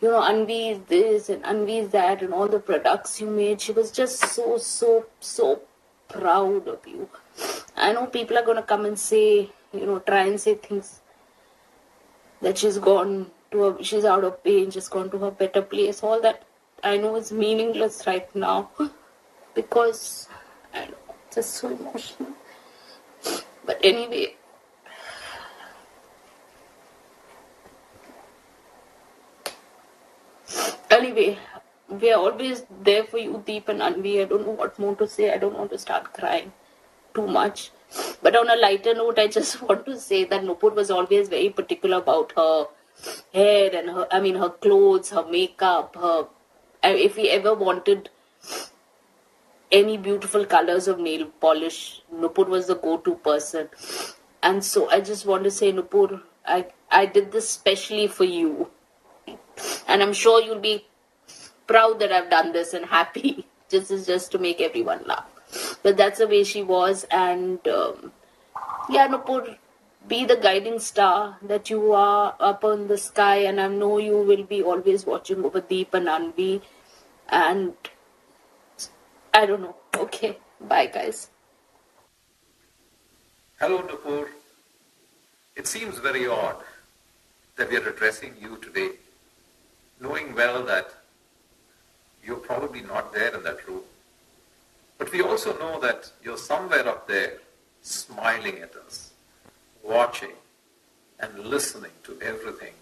[SPEAKER 7] Anvi is this and Anvi is that, and all the products you made. She was just so proud of you. I know people are going to come and say, try and say things that she's out of pain, she's gone to her better place. All that I know is meaningless right now because I know, it's just so emotional. But anyway, we are always there for you, Deep and Anvi. I don't know what more to say. I don't want to start crying too much. But on a lighter note, I just want to say that Nupur was always very particular about her hair and her clothes, her makeup, if we ever wanted any beautiful colors of nail polish, Nupur was the go-to person. And so I just want to say, Nupur, I did this specially for you. And I'm sure you'll be proud that I've done this and happy. This is just to make everyone laugh. But that's the way she was. And Nupur, be the guiding star that you are up in the sky. And I know you will be always watching over Deep and Anvi. And I don't know. Okay. Bye, guys.
[SPEAKER 8] Hello, Nupur. It seems very odd that we are addressing you today, knowing well that you're probably not there in that room. But we also know that you're somewhere up there, smiling at us, watching and listening to everything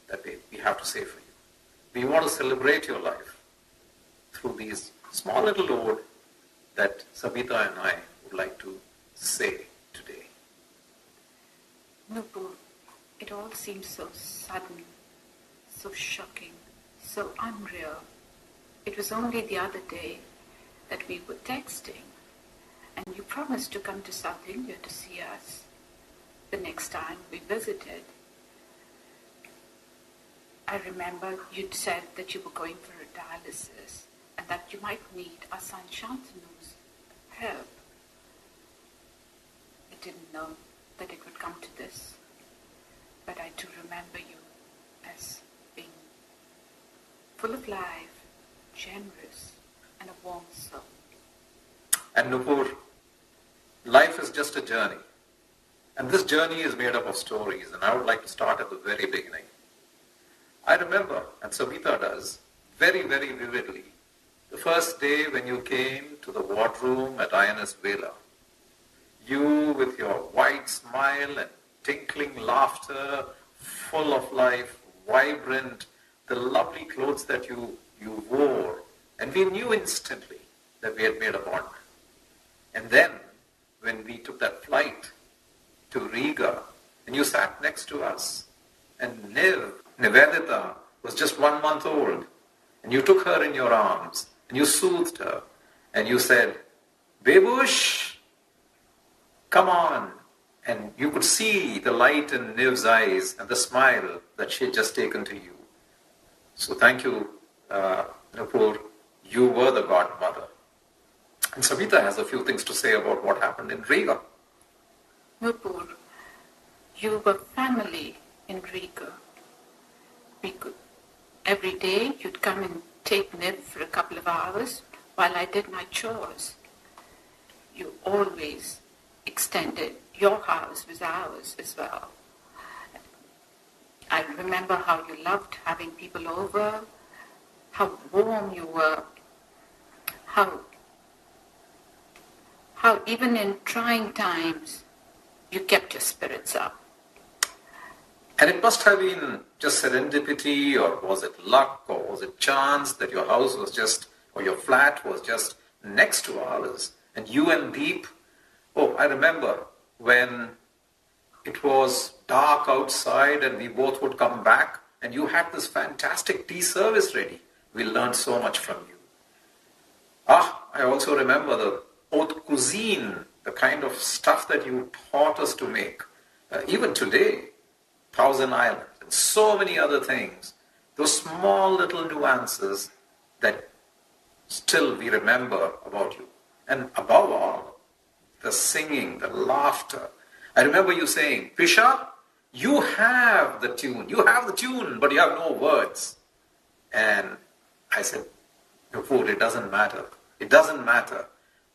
[SPEAKER 8] that we have to say for you. We want to celebrate your life through these small little ode that Sabita and I would like to say today.
[SPEAKER 9] Nupur, it all seems so sudden, so shocking, so unreal. It was only the other day that we were texting, and you promised to come to South India to see us the next time we visited. I remember you'd said that you were going for a dialysis and that you might need our son Shantanu's help. I didn't know that it would come to this, but I do remember you as being full of life, generous, and a warm soul.
[SPEAKER 8] And Nupur, life is just a journey. And this journey is made up of stories, and I would like to start at the very beginning. I remember, and Sabita does, very, very vividly, the first day when you came to the wardroom at INS Vela. You with your wide smile and tinkling laughter, full of life, vibrant, the lovely clothes that you wore, and we knew instantly that we had made a bond. And then, when we took that flight to Riga, and you sat next to us, and Nivedita was just 1 month old, and you took her in your arms, and you soothed her, and you said, "Bebush, come on." And you could see the light in Niv's eyes and the smile that she had just taken to you. So thank you, Nupur. You were the godmother. And Sabita has a few things to say about what happened in Riga.
[SPEAKER 9] Nupur, you were family in Riga. Every day you'd come and take Niv for a couple of hours while I did my chores. You always extended your house was ours as well. I remember how you loved having people over, how warm you were, how even in trying times you kept your spirits up.
[SPEAKER 8] And it must have been just serendipity, or was it luck, or was it chance that your house was just, or your flat was just next to ours, and you and Deep. Oh, I remember when it was dark outside and we both would come back and you had this fantastic tea service ready. We learned so much from you. I also remember the haute cuisine, the kind of stuff that you taught us to make. Even today, Thousand Islands and so many other things. Those small little nuances that still we remember about you. And above all, the singing, the laughter. I remember you saying, "Pisha, you have the tune. You have the tune, but you have no words." And I said, "Nupur, it doesn't matter. It doesn't matter.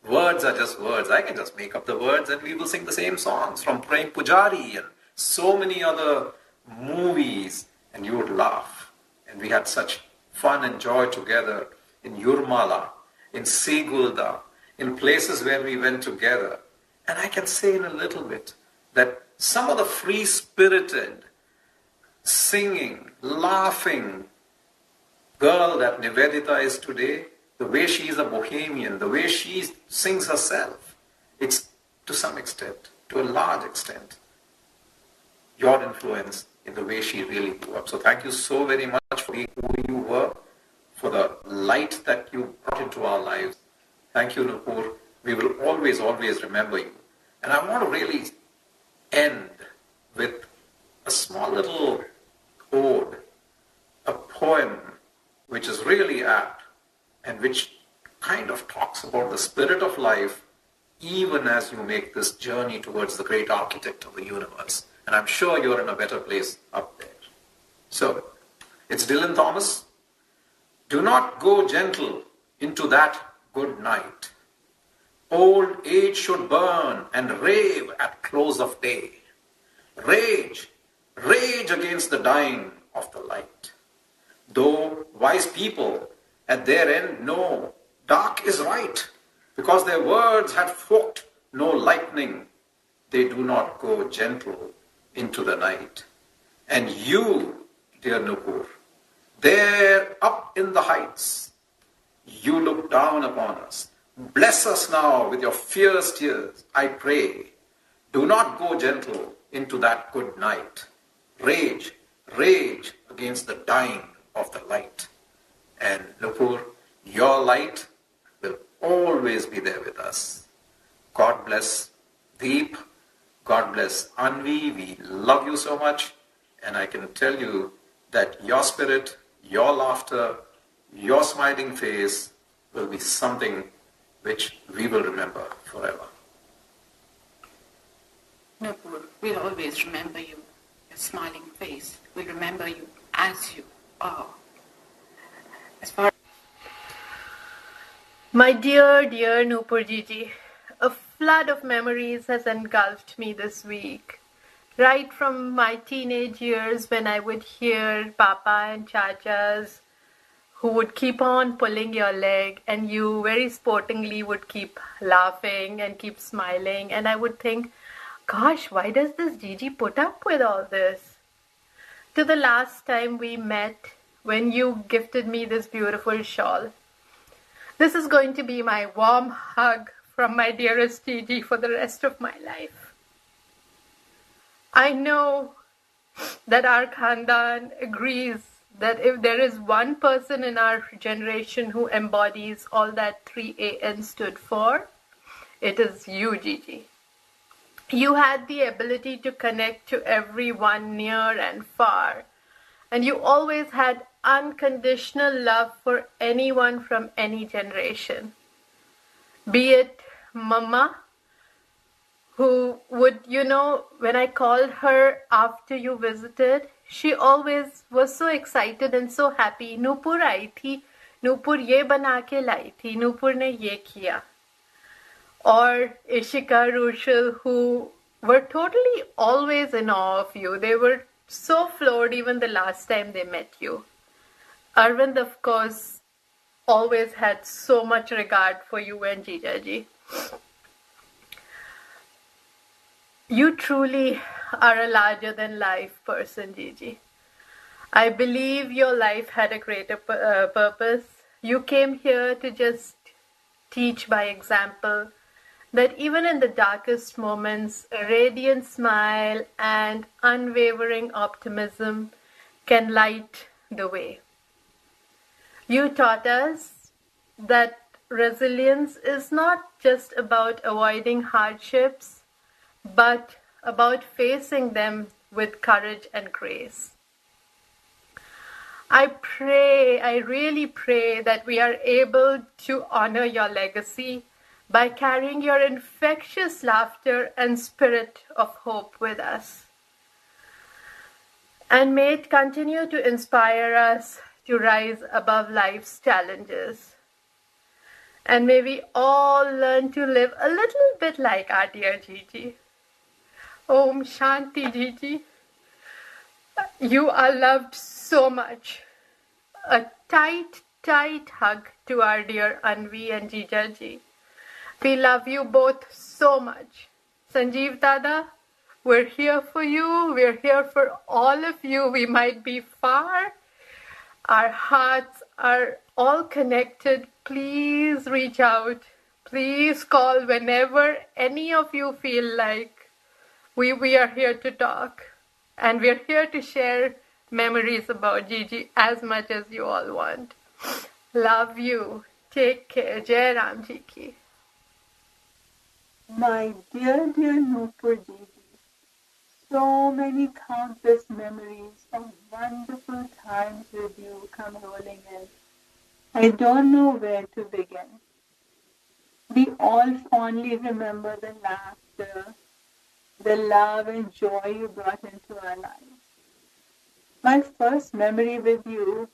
[SPEAKER 8] Words are just words. I can just make up the words and we will sing the same songs from Prem Pujari and so many other movies." And you would laugh. And we had such fun and joy together in Yurmala, in Sigulda, in places where we went together. And I can say in a little bit that some of the free-spirited, singing, laughing girl that Nivedita is today, the way she is a bohemian, the way she sings herself, it's to some extent, to a large extent, your influence in the way she really grew up. So thank you so very much for being who you were, for the light that you brought into our lives. Thank you, Nupur. We will always, always remember you. And I want to really end with a small little ode, a poem which is really apt and which kind of talks about the spirit of life even as you make this journey towards the great architect of the universe. And I'm sure you're in a better place up there. So, it's Dylan Thomas. Do not go gentle into that good night. Old age should burn and rave at close of day. Rage, rage against the dying of the light. Though wise people at their end know dark is right, because their words had forked no lightning, they do not go gentle into the night. And you, dear Nupur, there up in the heights, you look down upon us. Bless us now with your fierce tears, I pray. Do not go gentle into that good night. Rage, rage against the dying of the light. And Nupur, your light will always be there with us. God bless Deep. God bless Anvi. We love you so much. And I can tell you that your spirit, your laughter, your smiling face will be something which we will remember forever.
[SPEAKER 9] Nupur, we'll always remember you, your smiling face. We'll remember you as you are. As far
[SPEAKER 10] My dear, dear Nupur Gigi, a flood of memories has engulfed me this week. Right from my teenage years when I would hear Papa and Chachas who would keep on pulling your leg and you very sportingly would keep laughing and keep smiling, and I would think, gosh, why does this Gigi put up with all this? To the last time we met when you gifted me this beautiful shawl. This is going to be my warm hug from my dearest Gigi for the rest of my life. I know that our Khandan agrees that if there is one person in our generation who embodies all that 3AN stood for, it is you, Gigi. You had the ability to connect to everyone near and far, and you always had unconditional love for anyone from any generation. Be it Mama, who would, when I called her after you visited, she always was so excited and so happy. Nupur आई थी, Nupur ये बना के लाई थी, Nupur ने ये किया. Or Ishika, Rushil, who were totally always in awe of you. They were so floored even the last time they met you. Arvind, of course, always had so much regard for you and Jijaji. You truly are a larger-than-life person, Gigi. I believe your life had a greater purpose. You came here to just teach by example that even in the darkest moments, a radiant smile and unwavering optimism can light the way. You taught us that resilience is not just about avoiding hardships, but about facing them with courage and grace. I really pray that we are able to honor your legacy by carrying your infectious laughter and spirit of hope with us. And may it continue to inspire us to rise above life's challenges. And may we all learn to live a little bit like our dear Gigi. Om Shanti, Gigi. You are loved so much. A tight, tight hug to our dear Anvi and Jijaji. We love you both so much. Sanjeev Dada, we're here for you. We're here for all of you. We might be far. Our hearts are all connected. Please reach out. Please call whenever any of you feel like. We are here to talk. And we're here to share memories about Gigi as much as you all want. Love you. Take care. Jai Ram Ji ki.
[SPEAKER 11] My dear, dear Nupur Gigi, so many countless memories of wonderful times with you come rolling in. I don't know where to begin. We all fondly remember the laughter, the love and joy you brought into our lives. My first memory with you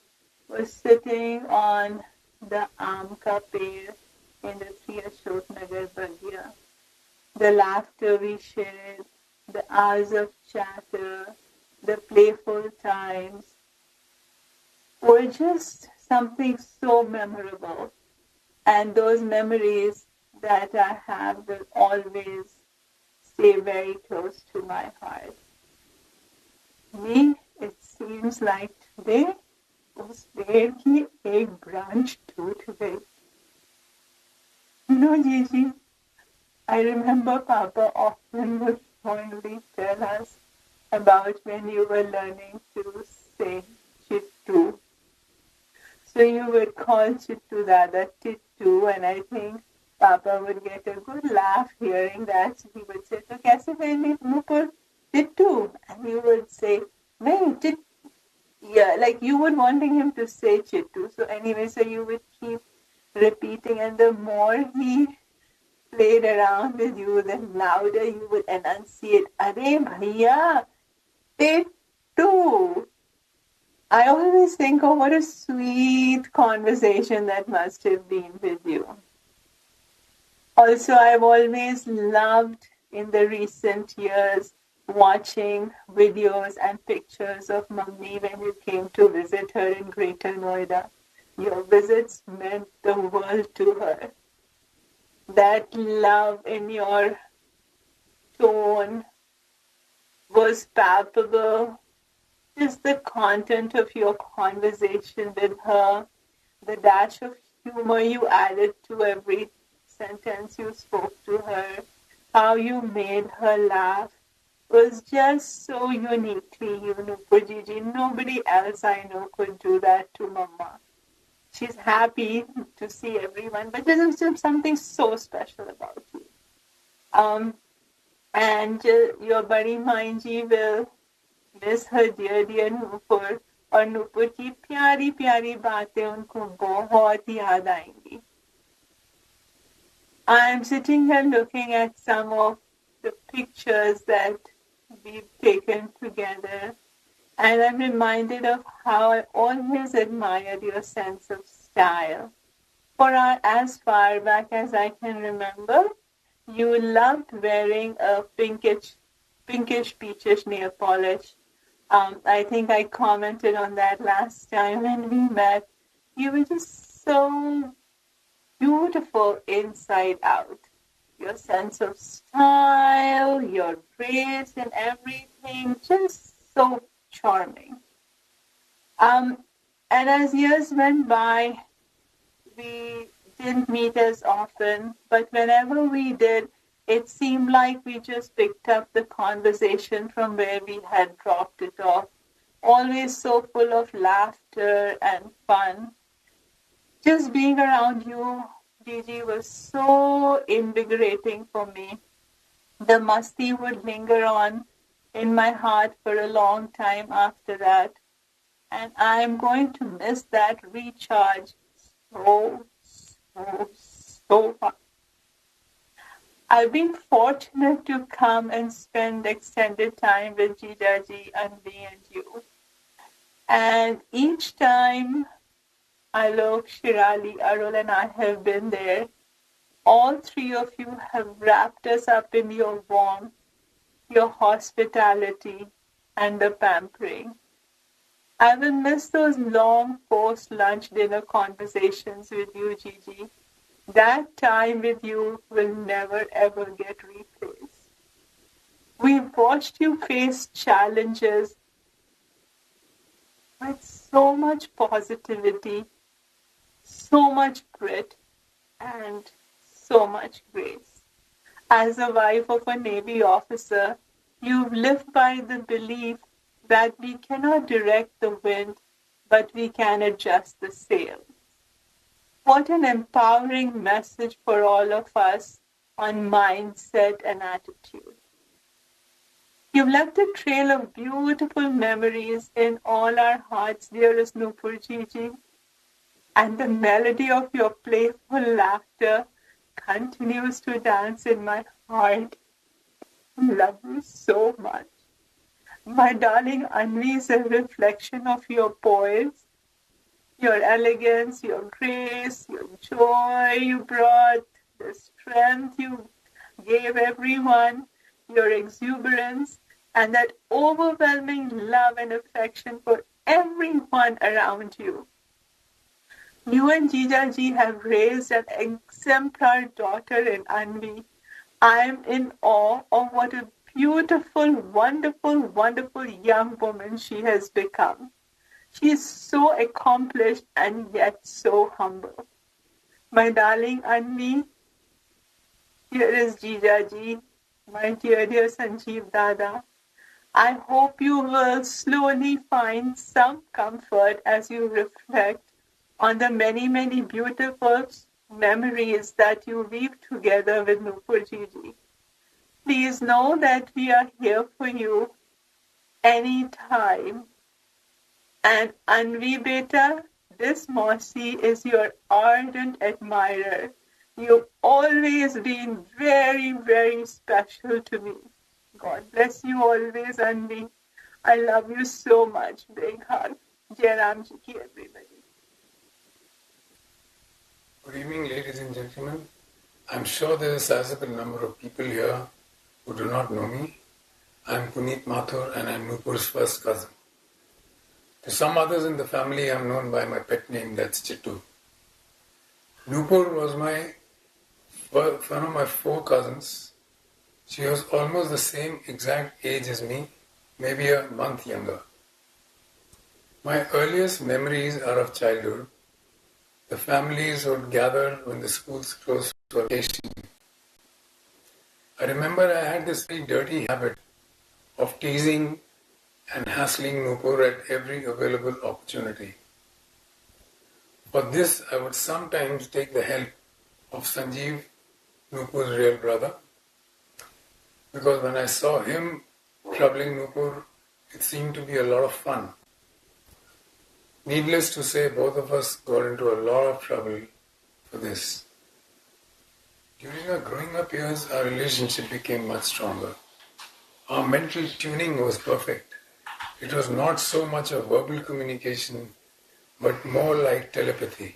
[SPEAKER 11] was sitting on the Aam Ka Peड़ in the Sri Ashok Nagar Bagya. The laughter we shared, the hours of chatter, the playful times were just something so memorable. And those memories that I have will always stay very close to my heart. Me, it seems like today उस पेड़ की एक branch टूट गई. Gigi, I remember Papa often would fondly tell us about when you were learning to say Chittu. So you would call Chittu Dada Chittu, and I think Papa would get a good laugh hearing that. So he would say, "To kaise pehli Nupur Chittu?" And you would say, "Nahi, Yeah, like you would wanting him to say Chittu. So anyway, so you would keep repeating, and the more he played around with you, the louder you would enunciate, Are bhaiya, Chittu. I always think of what a sweet conversation that must have been with you. Also, I've always loved in the recent years watching videos and pictures of Mummy when you came to visit her in Greater Noida. Your visits meant the world to her. That love in your tone was palpable. Just the content of your conversation with her, the dash of humor you added to every sentence you spoke to her, how you made her laugh, was just so uniquely you, Nupur Gigi. Nobody else I know could do that to Mama. She's happy to see everyone, but there's something so special about you. And your buddy Mainji will miss her dear Nupur, और नूपुर की प्यारी प्यारी बातें उनको बहुत याद आएंगी. I'm sitting here looking at some of the pictures that we've taken together, and I'm reminded of how I always admired your sense of style. For as far back as I can remember, you loved wearing a pinkish peachish nail polish. I think I commented on that last time when we met. You were just so beautiful inside out. Your sense of style, your grace and everything, just so charming. And as years went by, we didn't meet as often, but whenever we did, it seemed like we just picked up the conversation from where we had dropped it off. Always so full of laughter and fun. Just being around you, Gigi, was so invigorating for me. The masti would linger on in my heart for a long time after that. And I'm going to miss that recharge so much. I've been fortunate to come and spend extended time with Jijaji, Anvi, and you. And each time Alok, Shirali, Arul, and I have been there, all three of you have wrapped us up in your warmth, your hospitality, and the pampering. I will miss those long post-lunch dinner conversations with you, Gigi. That time with you will never ever get replaced. We've watched you face challenges with so much positivity, so much grit, and so much grace. As a wife of a Navy officer, you've lived by the belief that we cannot direct the wind, but we can adjust the sail. What an empowering message for all of us on mindset and attitude. You've left a trail of beautiful memories in all our hearts, dearest Nupur Gigi, and the melody of your playful laughter continues to dance in my heart. Love you so much. My darling Anvi is a reflection of your poise, your elegance, your grace, your joy you brought, the strength you gave everyone, your exuberance, and that overwhelming love and affection for everyone around you. You and Jijaji have raised an exemplar daughter in Anvi. I am in awe of what a beautiful, wonderful young woman she has become. She is so accomplished and yet so humble. My darling Anvi, here is Jijaji, my dear Sanjeev Dada. I hope you will slowly find some comfort as you reflect on the many beautiful memories that you weave together with Nupur Gigi. Please know that we are here for you anytime. And Anvi beta, this Mossy is your ardent admirer. You've always been very, very special to me. God bless you always, Anvi. I love you so much. Big hug. Jai Ram Ji ki, everybody.
[SPEAKER 12] Good evening, ladies and gentlemen. I'm sure there's a sizable number of people here who do not know me. I'm Puneet Mathur and I'm Nupur's first cousin. To some others in the family, I'm known by my pet name, that's Chittu. Nupur was one of my 4 cousins. She was almost the same exact age as me, maybe a month younger. My earliest memories are of childhood. The families would gather when the schools closed for vacation. I remember I had this very dirty habit of teasing and hassling Nupur at every available opportunity. For this, I would sometimes take the help of Sanjeev, Nupur's real brother, because when I saw him troubling Nupur, it seemed to be a lot of fun. Needless to say, both of us got into a lot of trouble for this. During our growing up years, our relationship became much stronger. Our mental tuning was perfect. It was not so much a verbal communication, but more like telepathy.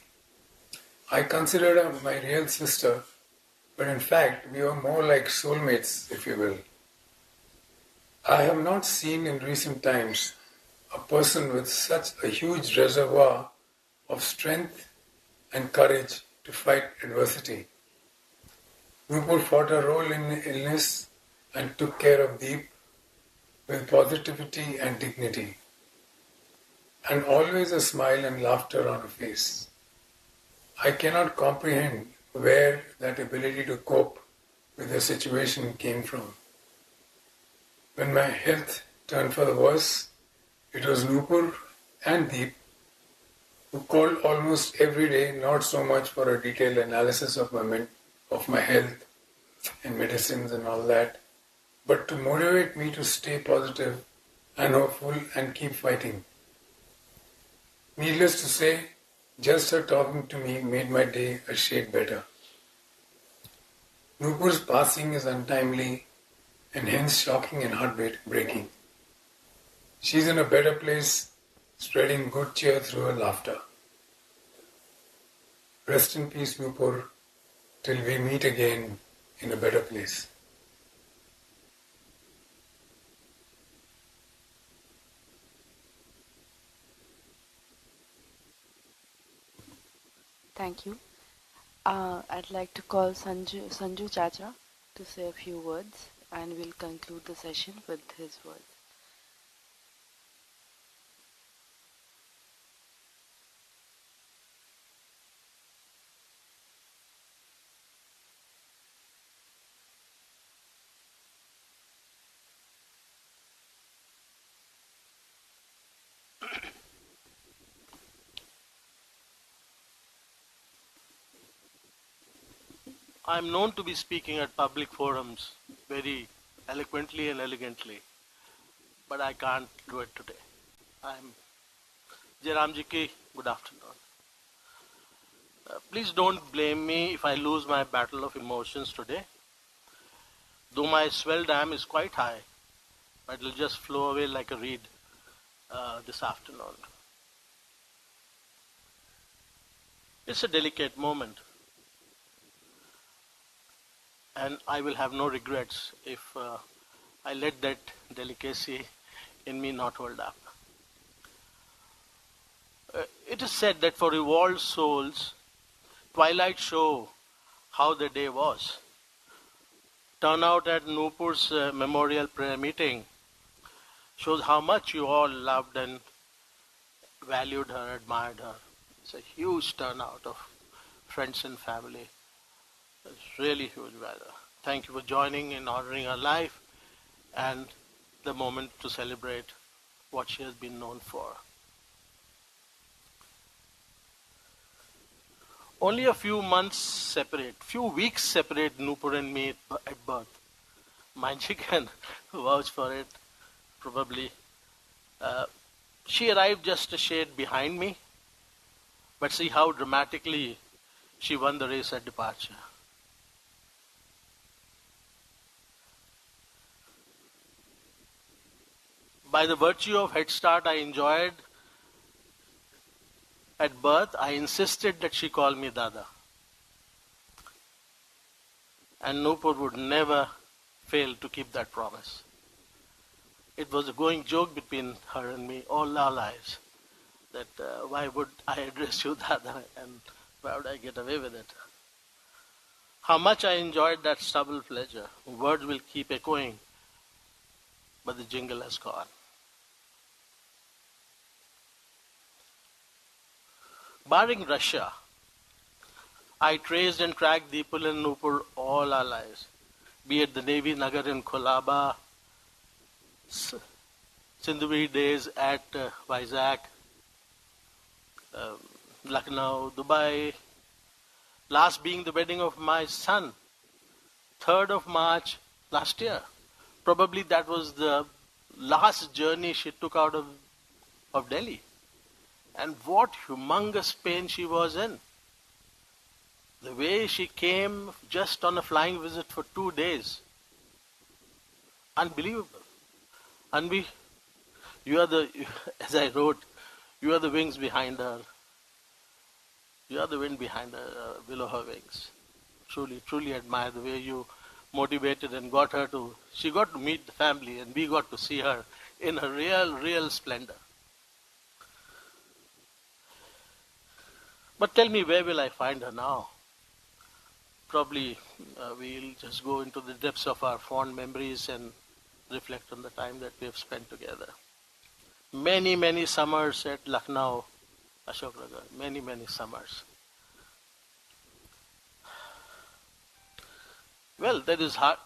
[SPEAKER 12] I considered her my real sister, but in fact, we were more like soulmates, if you will. I have not seen in recent times a person with such a huge reservoir of strength and courage to fight adversity. Nupur fought a role in illness and took care of Deep with positivity and dignity, and always a smile and laughter on her face. I cannot comprehend where that ability to cope with the situation came from. When my health turned for the worse, it was Nupur and Deep who called almost every day, not so much for a detailed analysis of my health and medicines and all that, but to motivate me to stay positive and hopeful and keep fighting. Needless to say, just her talking to me made my day a shade better. Nupur's passing is untimely and hence shocking and heartbreaking. She's in a better place, spreading good cheer through her laughter. Rest in peace, Nupur, till we meet again in a better place.
[SPEAKER 2] Thank you. I'd like to call Sanju Chacha to say a few words, and we'll conclude the session with his words.
[SPEAKER 13] I am known to be speaking at public forums very eloquently and elegantly, but I can't do it today. I'm Jai Ram Ji ki, good afternoon. Please don't blame me if I lose my battle of emotions today. Though my swell dam is quite high, but it will just flow away like a reed this afternoon. It's a delicate moment, and I will have no regrets if I let that delicacy in me not hold up. It is said that for revolved souls, twilight show how the day was. Turnout at Nupur's memorial prayer meeting shows how much you all loved and valued her, admired her. It's a huge turnout of friends and family. It's really huge value. Thank you for joining in honoring her life and the moment to celebrate what she has been known for. Only a few weeks separate Nupur and me at birth. Mind she can vouch for it, probably. She arrived just a shade behind me, but see how dramatically she won the race at departure. By the virtue of head start I enjoyed at birth, I insisted that she call me Dada. And Nupur would never fail to keep that promise. It was a going joke between her and me all our lives, that why would I address you Dada and why would I get away with it? How much I enjoyed that stubble pleasure. Words will keep echoing, but the jingle has gone. Barring Russia, I traced and tracked Deepal and Nupur all our lives, be it the Navy Nagar in Kolaba, Sindhuri days at Vizag, Lucknow, Dubai, last being the wedding of my son, 3rd of March last year. Probably that was the last journey she took out of Delhi. And what humongous pain she was in. The way she came just on a flying visit for 2 days. Unbelievable. Anvi, you are the, as I wrote, you are the wings behind her. You are the wind behind her, below her wings. Truly, truly admire the way you motivated and got her to, she got to meet the family and we got to see her in her real splendor. But tell me, where will I find her now? Probably we'll just go into the depths of our fond memories and reflect on the time that we have spent together. Many, many summers at Lucknow, Ashok Nagar, many, many summers. Well, that is hard.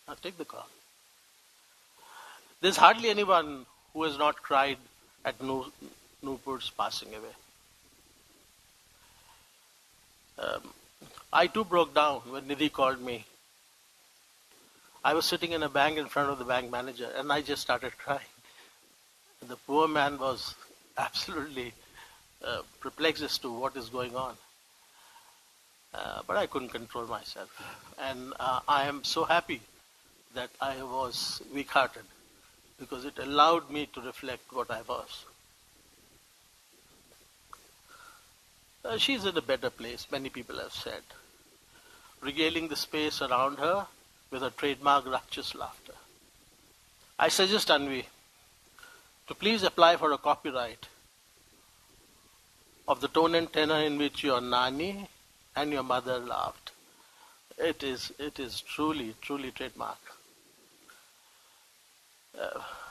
[SPEAKER 13] I'll take the call. There's hardly anyone who has not cried at Nupur's passing away. I too broke down when Nidhi called me. I was sitting in a bank in front of the bank manager and I just started crying. The poor man was absolutely perplexed as to what is going on. But I couldn't control myself. And I am so happy that I was weak-hearted because it allowed me to reflect what I was. She's in a better place, many people have said, regaling the space around her with her trademark righteous laughter. I suggest, Anvi, to please apply for a copyright of the tone and tenor in which your Nani and your mother laughed. It is truly, truly trademark.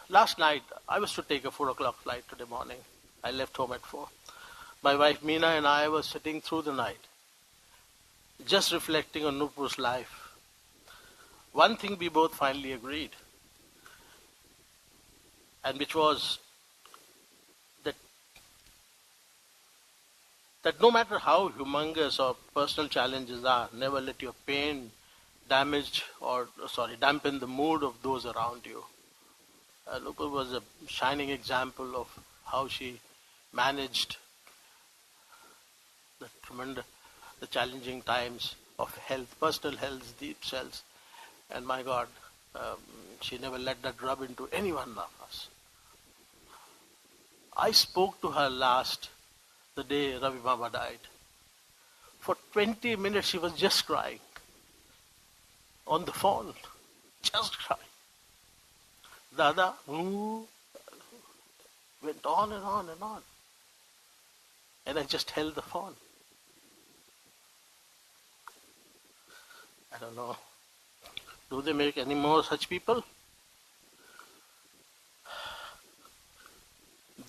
[SPEAKER 13] Last night, I was to take a 4 o'clock flight today morning. I left home at 4. My wife Meena and I were sitting through the night, just reflecting on Nupur's life. One thing we both finally agreed, and which was that no matter how humongous or personal challenges are, never let your pain dampen the mood of those around you. Nupur was a shining example of how she managed the challenging times of health, personal health, deep selves. And my God, she never let that rub into any one of us. I spoke to her last, the day Ravi Mama died. For 20 minutes she was just crying. On the phone. Just crying. Dada, went on and on and on. And I just held the phone. I don't know. Do they make any more such people?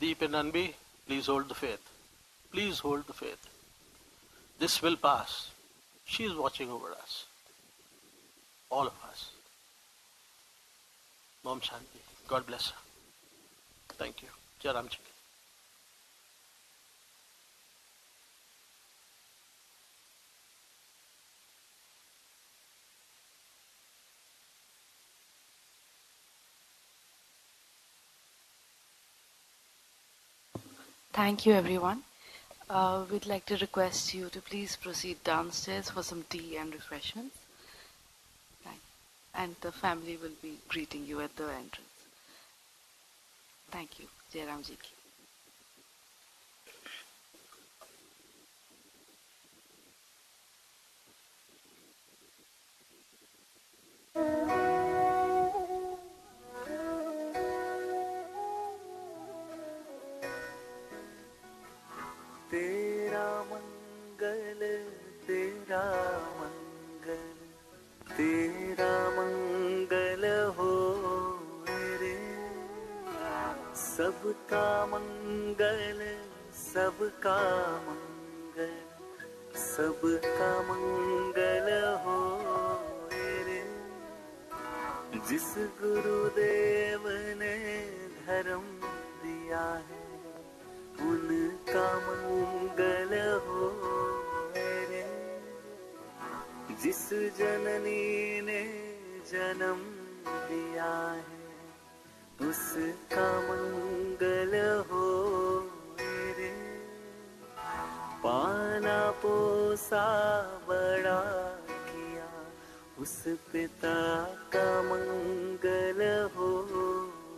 [SPEAKER 13] Deep and Anbi, please hold the faith. Please hold the faith. This will pass. She is watching over us. All of us. Om Shanti. God bless her. Thank you. Jai Ram Ji.
[SPEAKER 2] Thank you, everyone. We'd like to request you to please proceed downstairs for some tea and refreshments. And the family will be greeting you at the entrance. Thank you. Jai Ram Ji ki.
[SPEAKER 1] तेरा मंगल तेरा मंगल तेरा मंगल हो रे सबका मंगल सबका मंगल सबका मंगल हो रे जिस गुरुदेव ने धर्म दिया है उनका मंगल हो रे जिस जननी ने जन्म दिया है उसका मंगल हो रे पाला पोसा बड़ा किया उस पिता का मंगल हो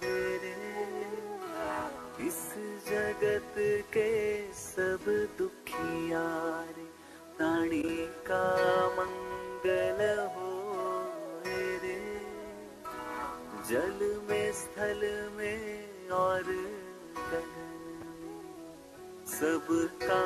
[SPEAKER 1] रे इस जगत के सब दुखियारे प्राणी का मंगल हो रे जल में स्थल में और गगन में सबका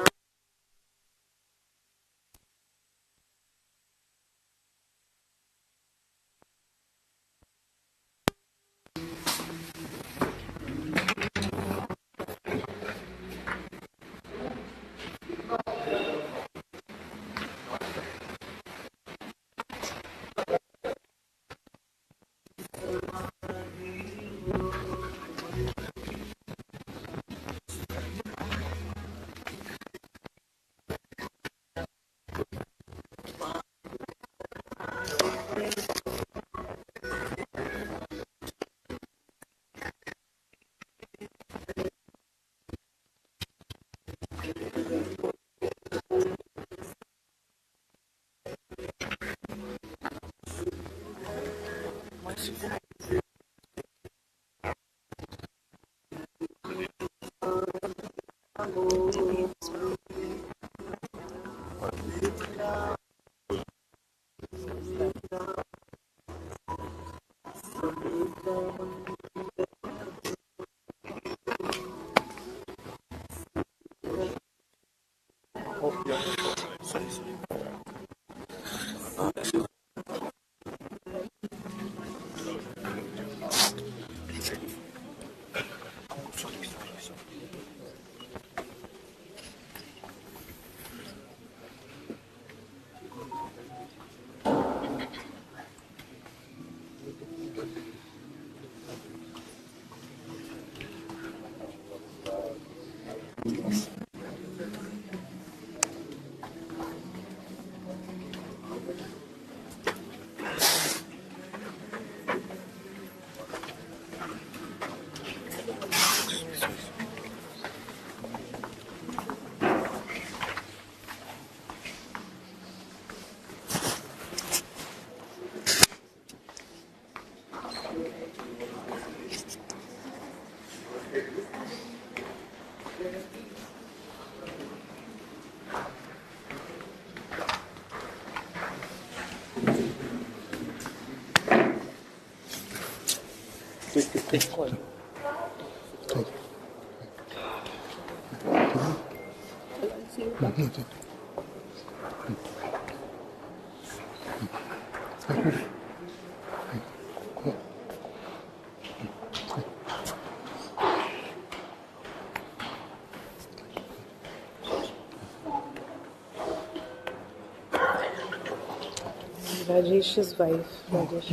[SPEAKER 14] Rajesh's wife, Rajesh.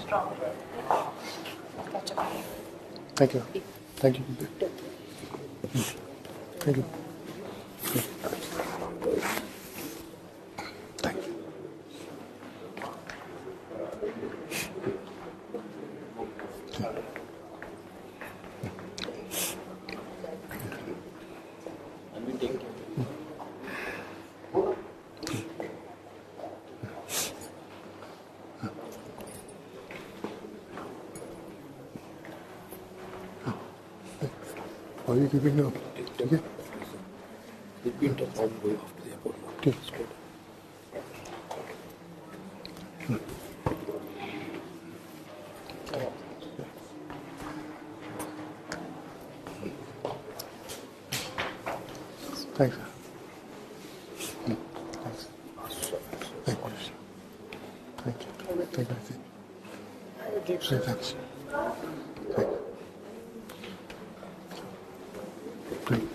[SPEAKER 10] Strong.
[SPEAKER 6] Thank you. Thank you. Thank you. Thank you. Are you keeping up? Okay.
[SPEAKER 14] We've been to all the way off to the airport.
[SPEAKER 6] Okay. Thanks. Thanks. Thank you. Thank you. Thank you. Say thanks. Thank you. Thank you.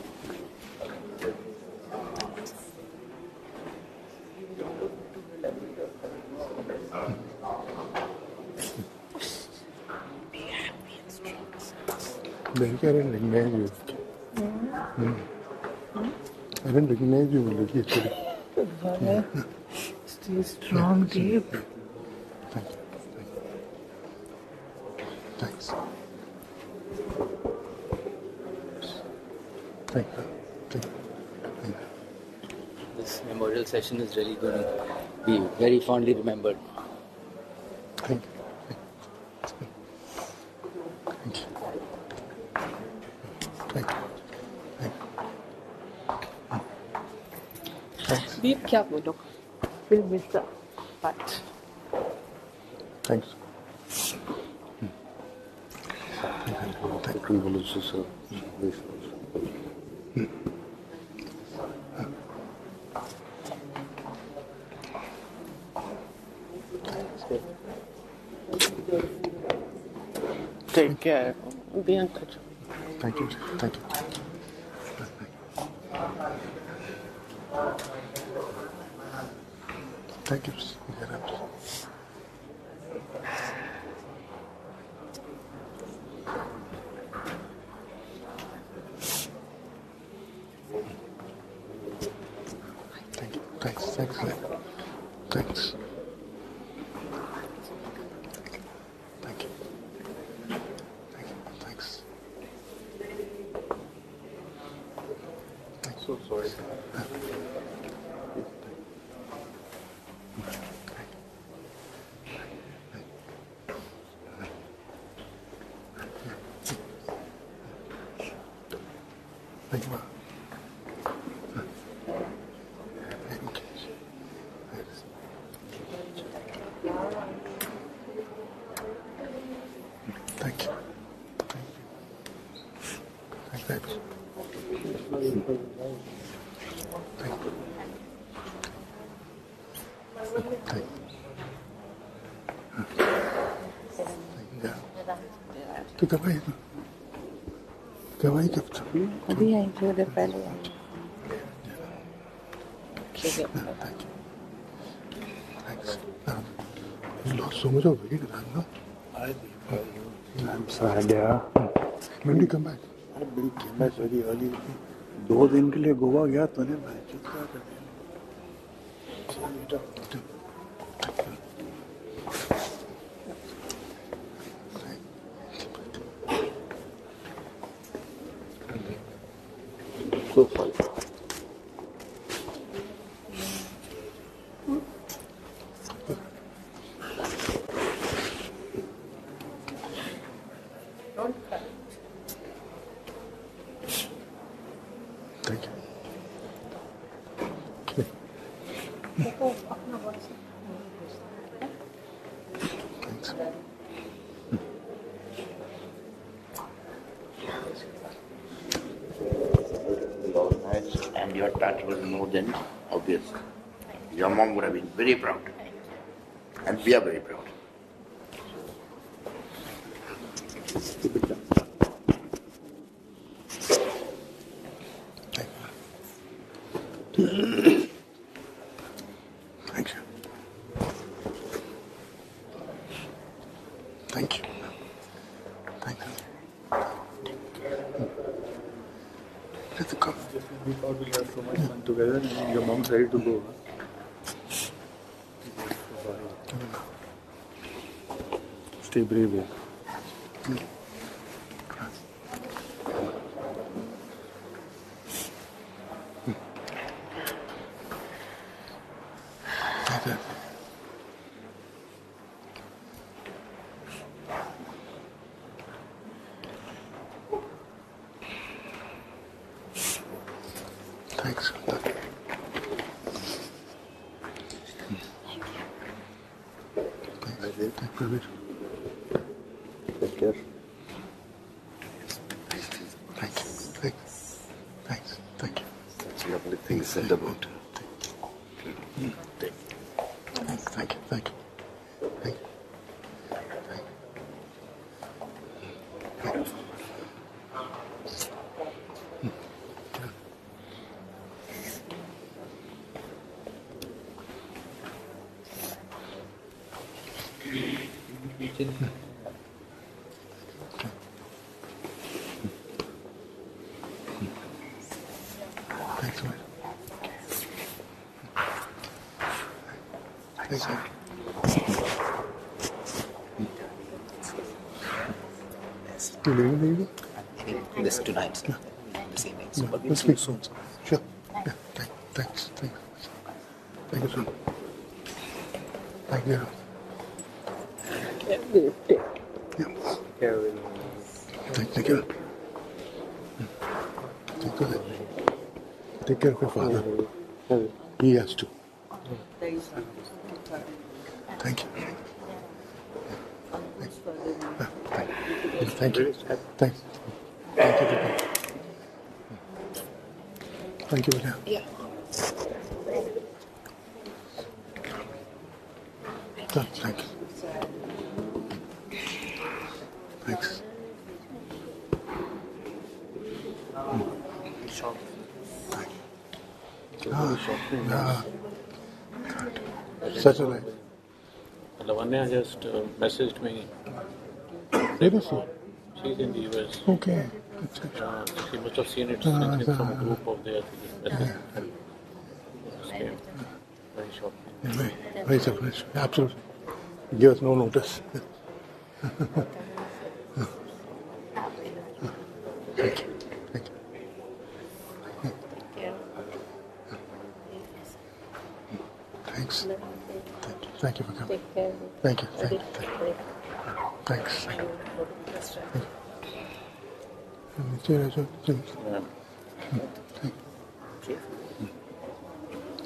[SPEAKER 6] I didn't recognize you. I didn't recognize you actually.
[SPEAKER 9] Stay strong, deep.
[SPEAKER 6] Thank you. Thanks. Thank you. Thank you.
[SPEAKER 14] This memorial session is really going to be very fondly remembered.
[SPEAKER 6] Thank you. Thank you. Thank you.
[SPEAKER 9] Deep क्या बोलो? We'll miss the part.
[SPEAKER 6] Thanks.
[SPEAKER 14] Condolences, sir.
[SPEAKER 9] Take care. Be in touch.
[SPEAKER 6] Thank you. Thank you. Thank you. Thank you. Thanks. Thanks. Thanks. Thank you. Thank you. Thanks.
[SPEAKER 14] So sorry.
[SPEAKER 6] Thank you. Thank you. Thank you. तो कब आई कब तक
[SPEAKER 9] अभी आई थोड़ी देर पहले आई
[SPEAKER 6] Thank you. Thanks. You lost so much of weight, Ranga.
[SPEAKER 15] I'm sad, yeah.
[SPEAKER 6] When did you come back?
[SPEAKER 15] I came back very early. 2 दिन के लिए गोवा गया तो ने भाई क्या कर दिया
[SPEAKER 14] So sorry.
[SPEAKER 9] Don't cry.
[SPEAKER 6] Thank you. Thanks.
[SPEAKER 14] And your touch was more than obvious. Your mom would have been very proud. And we are very proud. Keep it down.
[SPEAKER 6] Thank you. Thank you. Thank
[SPEAKER 15] We thought we'll have so much fun together, and your mom's ready to go. Stay brave.
[SPEAKER 6] Thanks. Take care. Thank you.
[SPEAKER 15] Such lovely things said about her.
[SPEAKER 6] Thank you. Thanks, man. Thanks, man. You leaving, baby?
[SPEAKER 1] This tonight, this evening. So, but
[SPEAKER 6] We'll speak soon. Sure. Yeah. Thanks. Thank you, sir. Thank you. Take care. Take care of your father. He has to. Thank you. Thank you. Thanks. Thank you, Vidya.
[SPEAKER 9] Yeah.
[SPEAKER 6] Thank you. Thanks. Such a life.
[SPEAKER 16] Lavanya just messaged me.
[SPEAKER 6] Did you see?
[SPEAKER 16] She's in the US.
[SPEAKER 6] Okay.
[SPEAKER 16] She must have seen it from a group of theirs. Very shocking.
[SPEAKER 6] Very surprised. Absolutely. Give us no notice. Thank you. Thanks. Thank you for coming. Thank you. Thanks.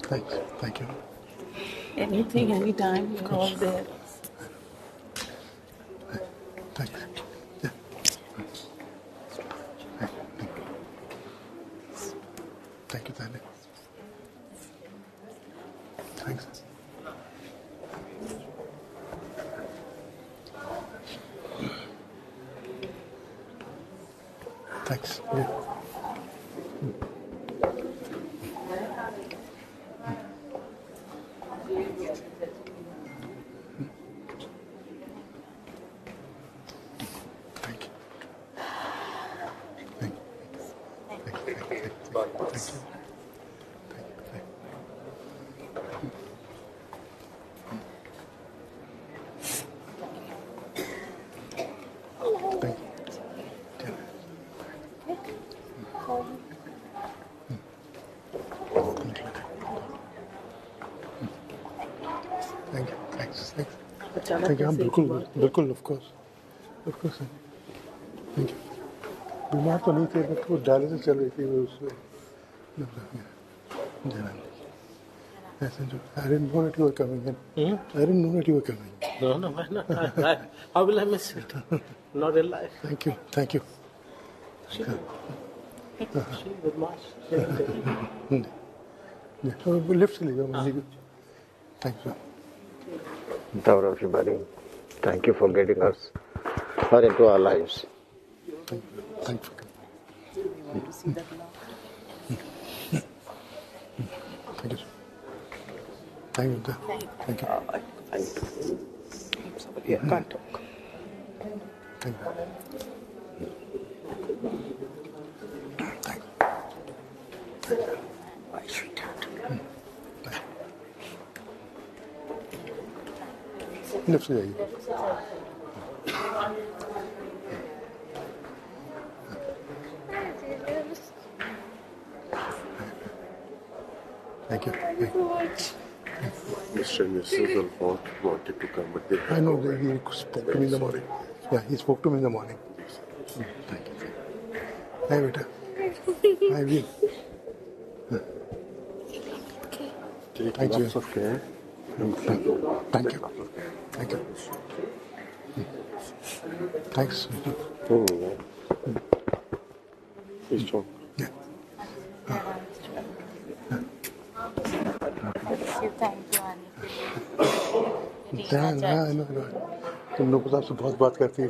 [SPEAKER 6] Thanks. Thank you.
[SPEAKER 9] Anything, anytime, you're all there.
[SPEAKER 6] Thanks. Yeah. Thank you, Tanya. Thanks. Thanks. Yeah. Thank you. बिल्कुल of course. Thank you. बीमार तो नहीं थे, but वो dialysis चल रही थी वो उसमें. I didn't know that you were coming in. I didn't know that you were coming.
[SPEAKER 16] No. How will I miss it? Not in life.
[SPEAKER 6] Thank you.
[SPEAKER 16] She with Marsh.
[SPEAKER 6] Lift से ले जाओ. Thank you.
[SPEAKER 17] Hello everybody. Thank you for getting her into our lives.
[SPEAKER 6] Thank you. Thank you. Thank you.
[SPEAKER 1] Yeah, can't talk.
[SPEAKER 6] Thank you.
[SPEAKER 15] Bye, sweetheart. Bye. Left से जाइए. Thank you.
[SPEAKER 18] Mr. and Mrs. Alphonse wanted to come, but they
[SPEAKER 15] I know that he spoke to me in the morning. Yeah, he spoke to me in the morning. Thank you. Hi, beta. Hi, Will.
[SPEAKER 18] take
[SPEAKER 15] Thank you.
[SPEAKER 18] lots of care.
[SPEAKER 15] Thank you. Thank you. Thanks.
[SPEAKER 18] Oh, yeah. He's strong.
[SPEAKER 15] Yeah. I know. तुम लोग साहब से बहुत बात करती है.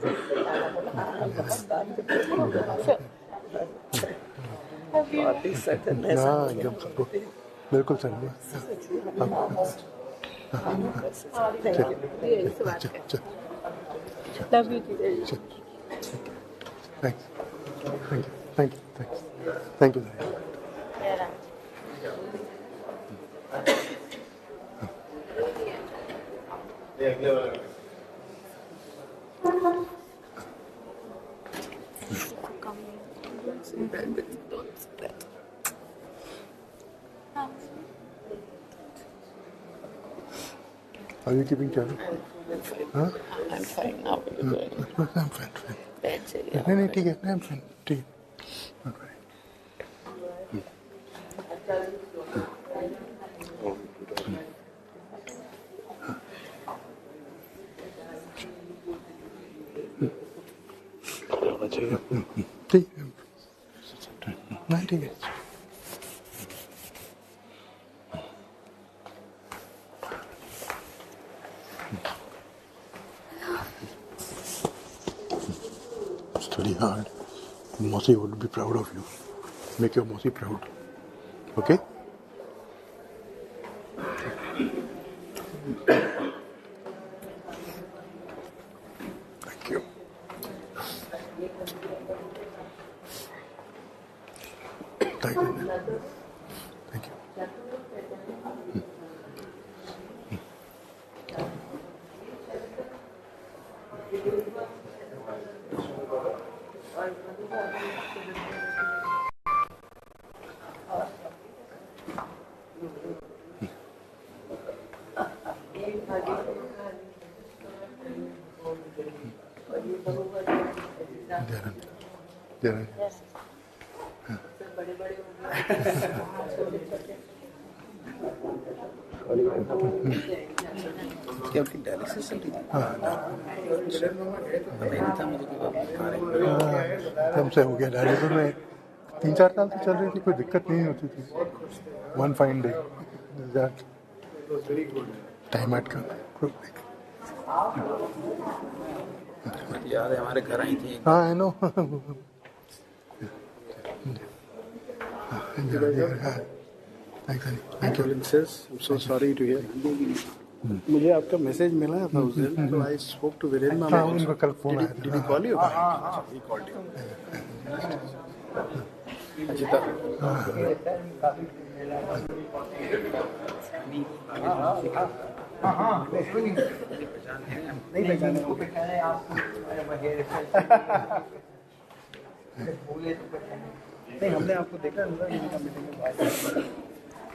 [SPEAKER 15] हाँ, एकदम सबको बिल्कुल sir.
[SPEAKER 10] Love you, dear.
[SPEAKER 15] Thank you. Are you keeping track? Huh?
[SPEAKER 19] I'm fine now.
[SPEAKER 15] I'm fine. नहीं ठीक है. I'm fine. ठीक. ठीक है. Study hard. Mosi would be proud of you. Make your Mosi proud. Okay? Thank you. Thank you. Thank you.
[SPEAKER 19] क्या आपकी dialysis चल रही थी?
[SPEAKER 15] हमसे हो गया डायलिसिस में 3-4 साल से चल रही थी. कोई दिक्कत नहीं होती थी. One fine day. That time had come.
[SPEAKER 19] याद है हमारे घर आई थी.
[SPEAKER 15] हाँ, I know.
[SPEAKER 20] Thank you. Princess, I'm so sorry to hear. मुझे आपका मैसेज मिला था उस दिन, तो I spoke to Viren Mama.
[SPEAKER 15] हाँ, उनका कल फोन आया था.
[SPEAKER 20] Did he call you? He called you. Ajita. नहीं पहचाने को पहचाने आपको. नहीं, हमने आपको देखा मीटिंग में बात.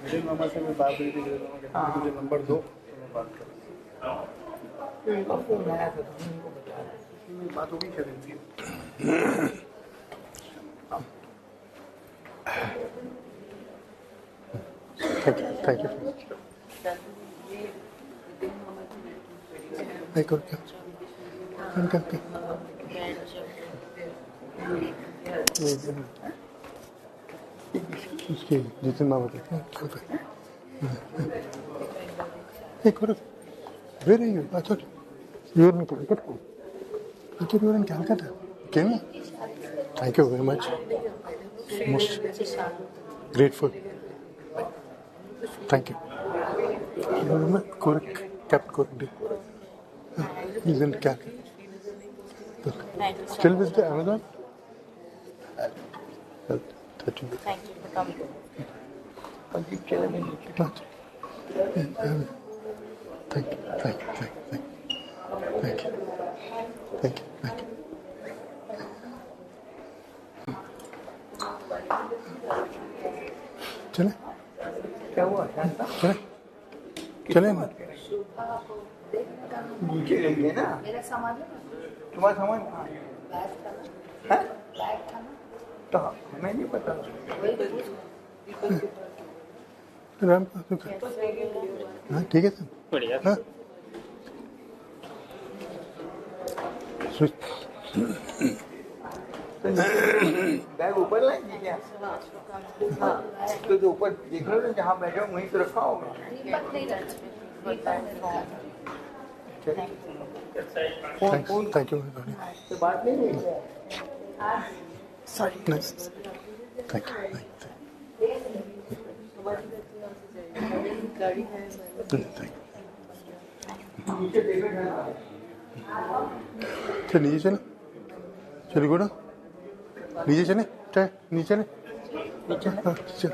[SPEAKER 20] विरेन मामा से मैं बात हुई थी. विरेन मामा कहते मुझे नंबर दो, तो मैं बात करूँ. बात होगी क्या दिन की?
[SPEAKER 15] Thank you. Thank you. उसके जितने मामा थे. एक और. Where are you? I thought you were in Calcutta. I thought you were in Calcutta. Came here? Thank you very much. Most grateful. Thank you. You remember Captain Korak Day? He's in Calcutta. Still with the Amazon?
[SPEAKER 4] Thank you for coming.
[SPEAKER 15] Thank you. चले
[SPEAKER 20] क्या हुआ?
[SPEAKER 15] चले ना
[SPEAKER 20] नीचे लेंगे ना
[SPEAKER 7] मेरा सामान
[SPEAKER 20] तुम्हारा सामान है तो हमें नहीं पता
[SPEAKER 15] राम हाँ ठीक है सर
[SPEAKER 19] बढ़िया
[SPEAKER 15] हाँ
[SPEAKER 20] बैग ऊपर लाएंगे क्या? तो जो ऊपर देख लो ना जहाँ बैठे हो वहीं तो रखा होगा।
[SPEAKER 15] थैंक यू
[SPEAKER 20] तो बात नहीं हुई
[SPEAKER 15] सॉरी थैंक यू नीचे चले चलिए गुड़ा नीचे चले चाहे नीचे चले नीचे हाँ चल